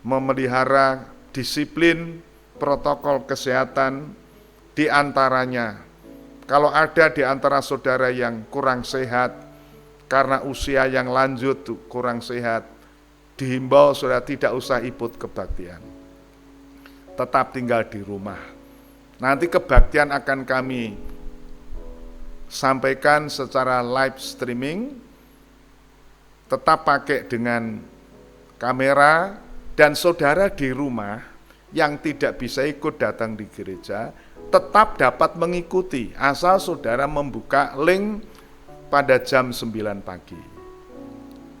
memelihara disiplin protokol kesehatan, di antaranya kalau ada di antara saudara yang kurang sehat karena usia yang lanjut kurang sehat, dihimbau saudara tidak usah ikut kebaktian, tetap tinggal di rumah. Nanti kebaktian akan kami sampaikan secara live streaming, tetap pakai dengan kamera, dan saudara di rumah yang tidak bisa ikut datang di gereja, tetap dapat mengikuti, asal saudara membuka link pada jam 9 pagi.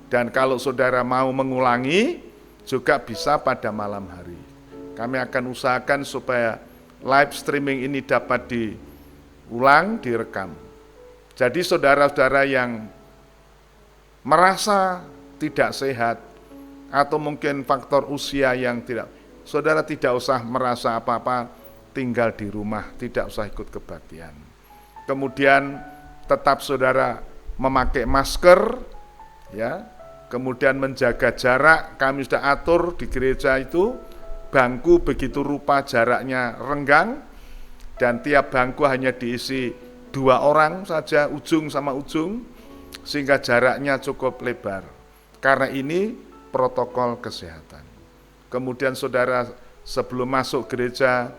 Dan kalau saudara mau mengulangi, juga bisa pada malam hari. Kami akan usahakan supaya live streaming ini dapat diulang, direkam. Jadi saudara-saudara yang merasa tidak sehat, atau mungkin faktor usia yang tidak, saudara tidak usah merasa apa-apa, tinggal di rumah, tidak usah ikut kebaktian. Kemudian tetap saudara memakai masker, ya, kemudian menjaga jarak, kami sudah atur di gereja itu, bangku begitu rupa jaraknya renggang, dan tiap bangku hanya diisi 2 orang saja, ujung sama ujung, sehingga jaraknya cukup lebar. Karena ini protokol kesehatan. Kemudian saudara, sebelum masuk gereja,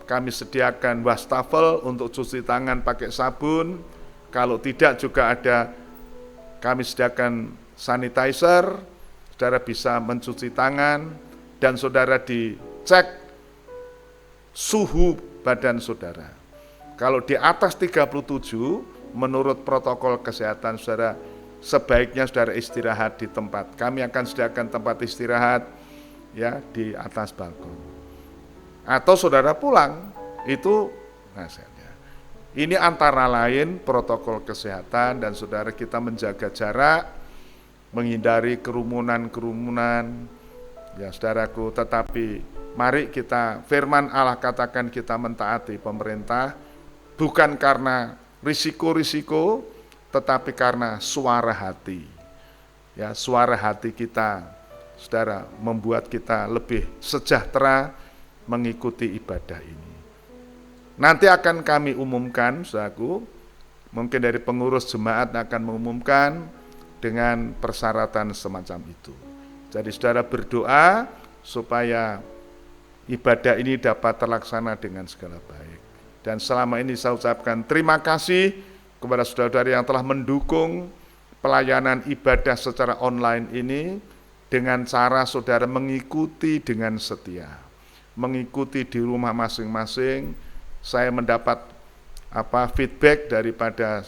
kami sediakan wastafel untuk cuci tangan pakai sabun. Kalau tidak juga ada, kami sediakan sanitizer, saudara bisa mencuci tangan, dan saudara dicek suhu badan saudara. Kalau di atas 37, menurut protokol kesehatan saudara, sebaiknya saudara istirahat di tempat. Kami akan sediakan tempat istirahat ya di atas balkon. Atau saudara pulang, itu nasihatnya. Ini antara lain protokol kesehatan, dan saudara kita menjaga jarak, menghindari kerumunan-kerumunan, ya saudaraku. Tetapi mari kita, firman Allah katakan kita mentaati pemerintah, bukan karena risiko-risiko, tetapi karena suara hati. Ya, suara hati kita, saudara, membuat kita lebih sejahtera mengikuti ibadah ini. Nanti akan kami umumkan, saudaraku, mungkin dari pengurus jemaat akan mengumumkan dengan persyaratan semacam itu. Jadi saudara berdoa supaya ibadah ini dapat terlaksana dengan segala baik. Dan selama ini saya ucapkan terima kasih kepada saudara-saudari yang telah mendukung pelayanan ibadah secara online ini dengan cara saudara mengikuti dengan setia. Mengikuti di rumah masing-masing. Saya mendapat feedback daripada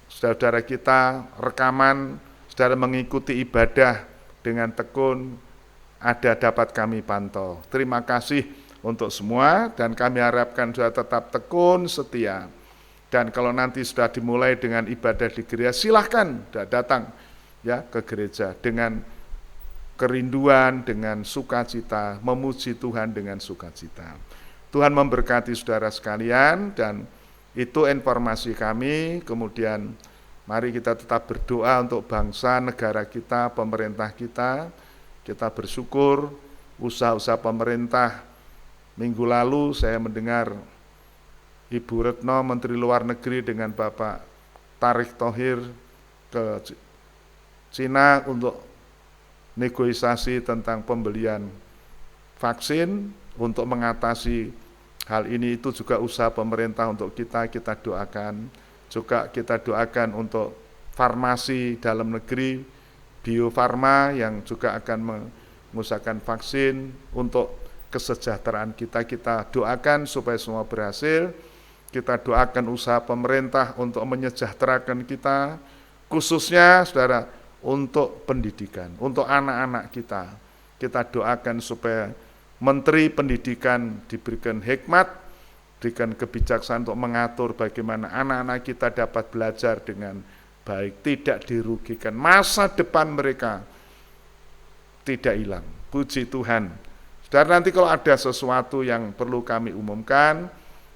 saudara-saudara kita, rekaman saudara mengikuti ibadah dengan tekun, ada dapat kami pantau. Terima kasih untuk semua, dan kami harapkan saudara tetap tekun, setia. Dan kalau nanti sudah dimulai dengan ibadah di gereja, silahkan datang ya ke gereja dengan kerinduan, dengan sukacita, memuji Tuhan dengan sukacita. Tuhan memberkati saudara sekalian, dan itu informasi kami. Kemudian mari kita tetap berdoa untuk bangsa, negara kita, pemerintah kita. Kita bersyukur usaha-usaha pemerintah. Minggu lalu saya mendengar Ibu Retno, Menteri Luar Negeri, dengan Bapak Tariq Thohir ke Cina untuk negosiasi tentang pembelian vaksin untuk mengatasi hal ini. Itu juga usaha pemerintah untuk kita doakan. Juga kita doakan untuk farmasi dalam negeri, Bio Farma yang juga akan mengusahakan vaksin untuk kesejahteraan kita. Kita doakan supaya semua berhasil. Kita doakan usaha pemerintah untuk menyejahterakan kita, khususnya saudara untuk pendidikan, untuk anak-anak kita. Kita doakan supaya Menteri Pendidikan diberikan hikmat, diberikan kebijaksanaan untuk mengatur bagaimana anak-anak kita dapat belajar dengan baik, tidak dirugikan, masa depan mereka tidak hilang. Puji Tuhan. Saudara, nanti kalau ada sesuatu yang perlu kami umumkan,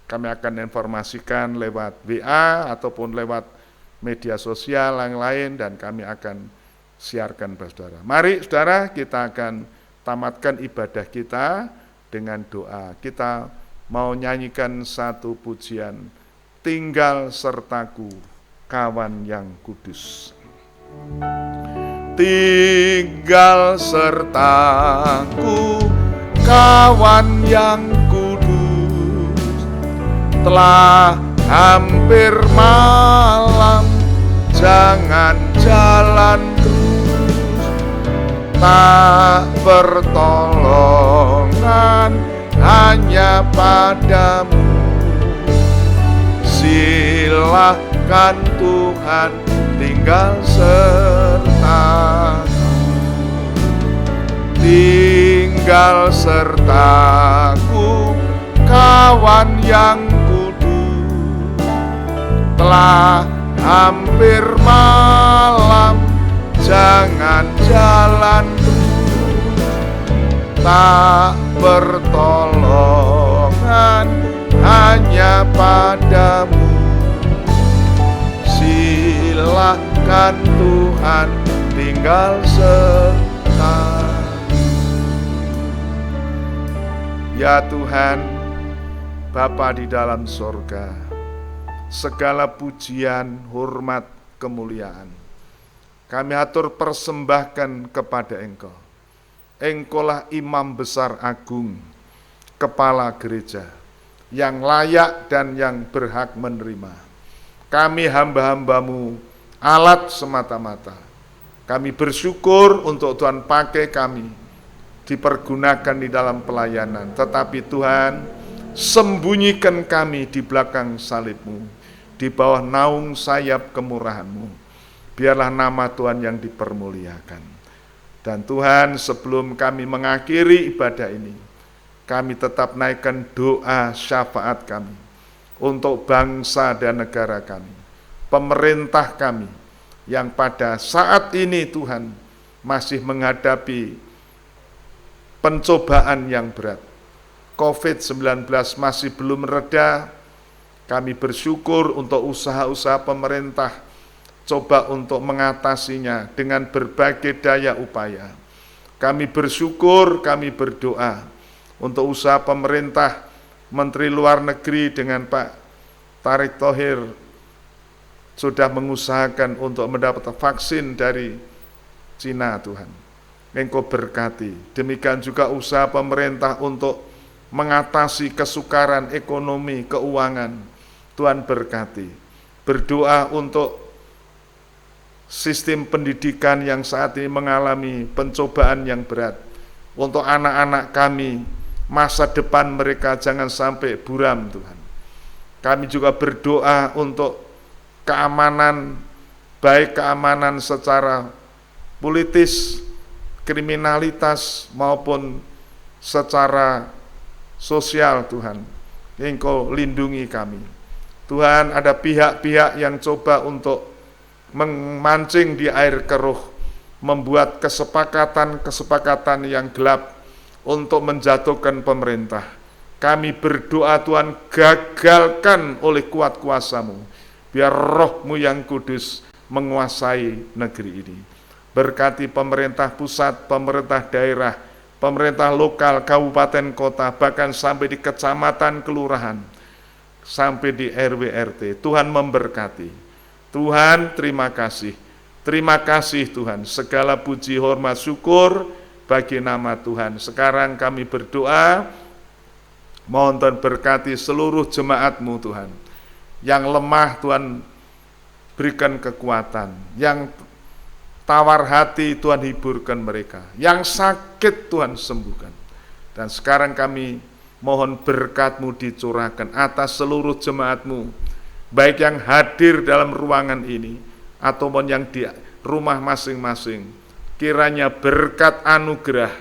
kami akan informasikan lewat WA ataupun lewat media sosial yang lain, dan kami akan siarkan kepada saudara. Mari saudara, kita akan tamatkan ibadah kita dengan doa. Kita mau nyanyikan satu pujian, Tinggal Sertaku, Kawan yang Kudus. Tinggal sertaku, kawan yang kudus, telah hampir malam, jangan jalan terus, tak pertolongan hanya padamu. Silahkan Tuhan tinggal sertaku, tinggal sertaku, kawan yang kudus, telah hampir malam, jangan jalan terus, tak pertolongan hanya padamu. Silahkan Tuhan tinggal serta. Ya Tuhan, Bapa di dalam sorga, segala pujian, hormat, kemuliaan kami atur persembahkan kepada Engkau. Engkaulah imam besar agung, kepala gereja, yang layak dan yang berhak menerima. Kami hamba-hambamu, alat semata-mata. Kami bersyukur untuk Tuhan pakai kami, dipergunakan di dalam pelayanan. Tetapi Tuhan, sembunyikan kami di belakang salib-Mu, di bawah naung sayap kemurahan-Mu. Biarlah nama Tuhan yang dipermuliakan. Dan Tuhan, sebelum kami mengakhiri ibadah ini, kami tetap naikkan doa syafaat kami untuk bangsa dan negara kami, pemerintah kami, yang pada saat ini Tuhan masih menghadapi pencobaan yang berat. COVID-19 masih belum reda. Kami bersyukur untuk usaha-usaha pemerintah coba untuk mengatasinya dengan berbagai daya upaya. Kami bersyukur, kami berdoa untuk usaha pemerintah, Menteri Luar Negeri dengan Pak Tarik Thohir sudah mengusahakan untuk mendapat vaksin dari Cina. Tuhan, Engkau berkati. Demikian juga usaha pemerintah untuk mengatasi kesukaran ekonomi, keuangan. Tuhan berkati. Berdoa untuk sistem pendidikan yang saat ini mengalami pencobaan yang berat. Untuk anak-anak kami, masa depan mereka jangan sampai buram, Tuhan. Kami juga berdoa untuk keamanan, baik keamanan secara politis, kriminalitas, maupun secara sosial. Tuhan, Engkau lindungi kami. Tuhan, ada pihak-pihak yang coba untuk memancing di air keruh, membuat kesepakatan-kesepakatan yang gelap untuk menjatuhkan pemerintah. Kami berdoa Tuhan, gagalkan oleh kuat kuasa-Mu, biar Roh-Mu yang kudus menguasai negeri ini. Berkati pemerintah pusat, pemerintah daerah, pemerintah lokal, kabupaten, kota, bahkan sampai di kecamatan, kelurahan, sampai di RW RT. Tuhan memberkati. Tuhan, terima kasih. Terima kasih Tuhan. Segala puji, hormat, syukur bagi nama Tuhan. Sekarang kami berdoa, mohon Tuhan berkati seluruh jemaat-Mu Tuhan. Yang lemah Tuhan berikan kekuatan. Yang tawar hati Tuhan hiburkan mereka. Yang sakit Tuhan sembuhkan. Dan sekarang kami mohon berkat-Mu dicurahkan atas seluruh jemaat-Mu, baik yang hadir dalam ruangan ini ataupun yang di rumah masing-masing. Kiranya berkat anugerah,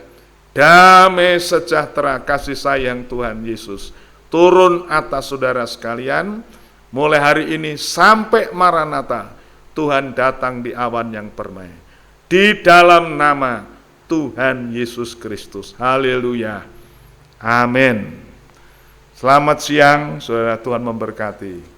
damai sejahtera, kasih sayang Tuhan Yesus turun atas saudara sekalian, mulai hari ini sampai Maranatha. Tuhan datang di awan yang permai, di dalam nama Tuhan Yesus Kristus. Haleluya, amin. Selamat siang, saudara. Tuhan memberkati.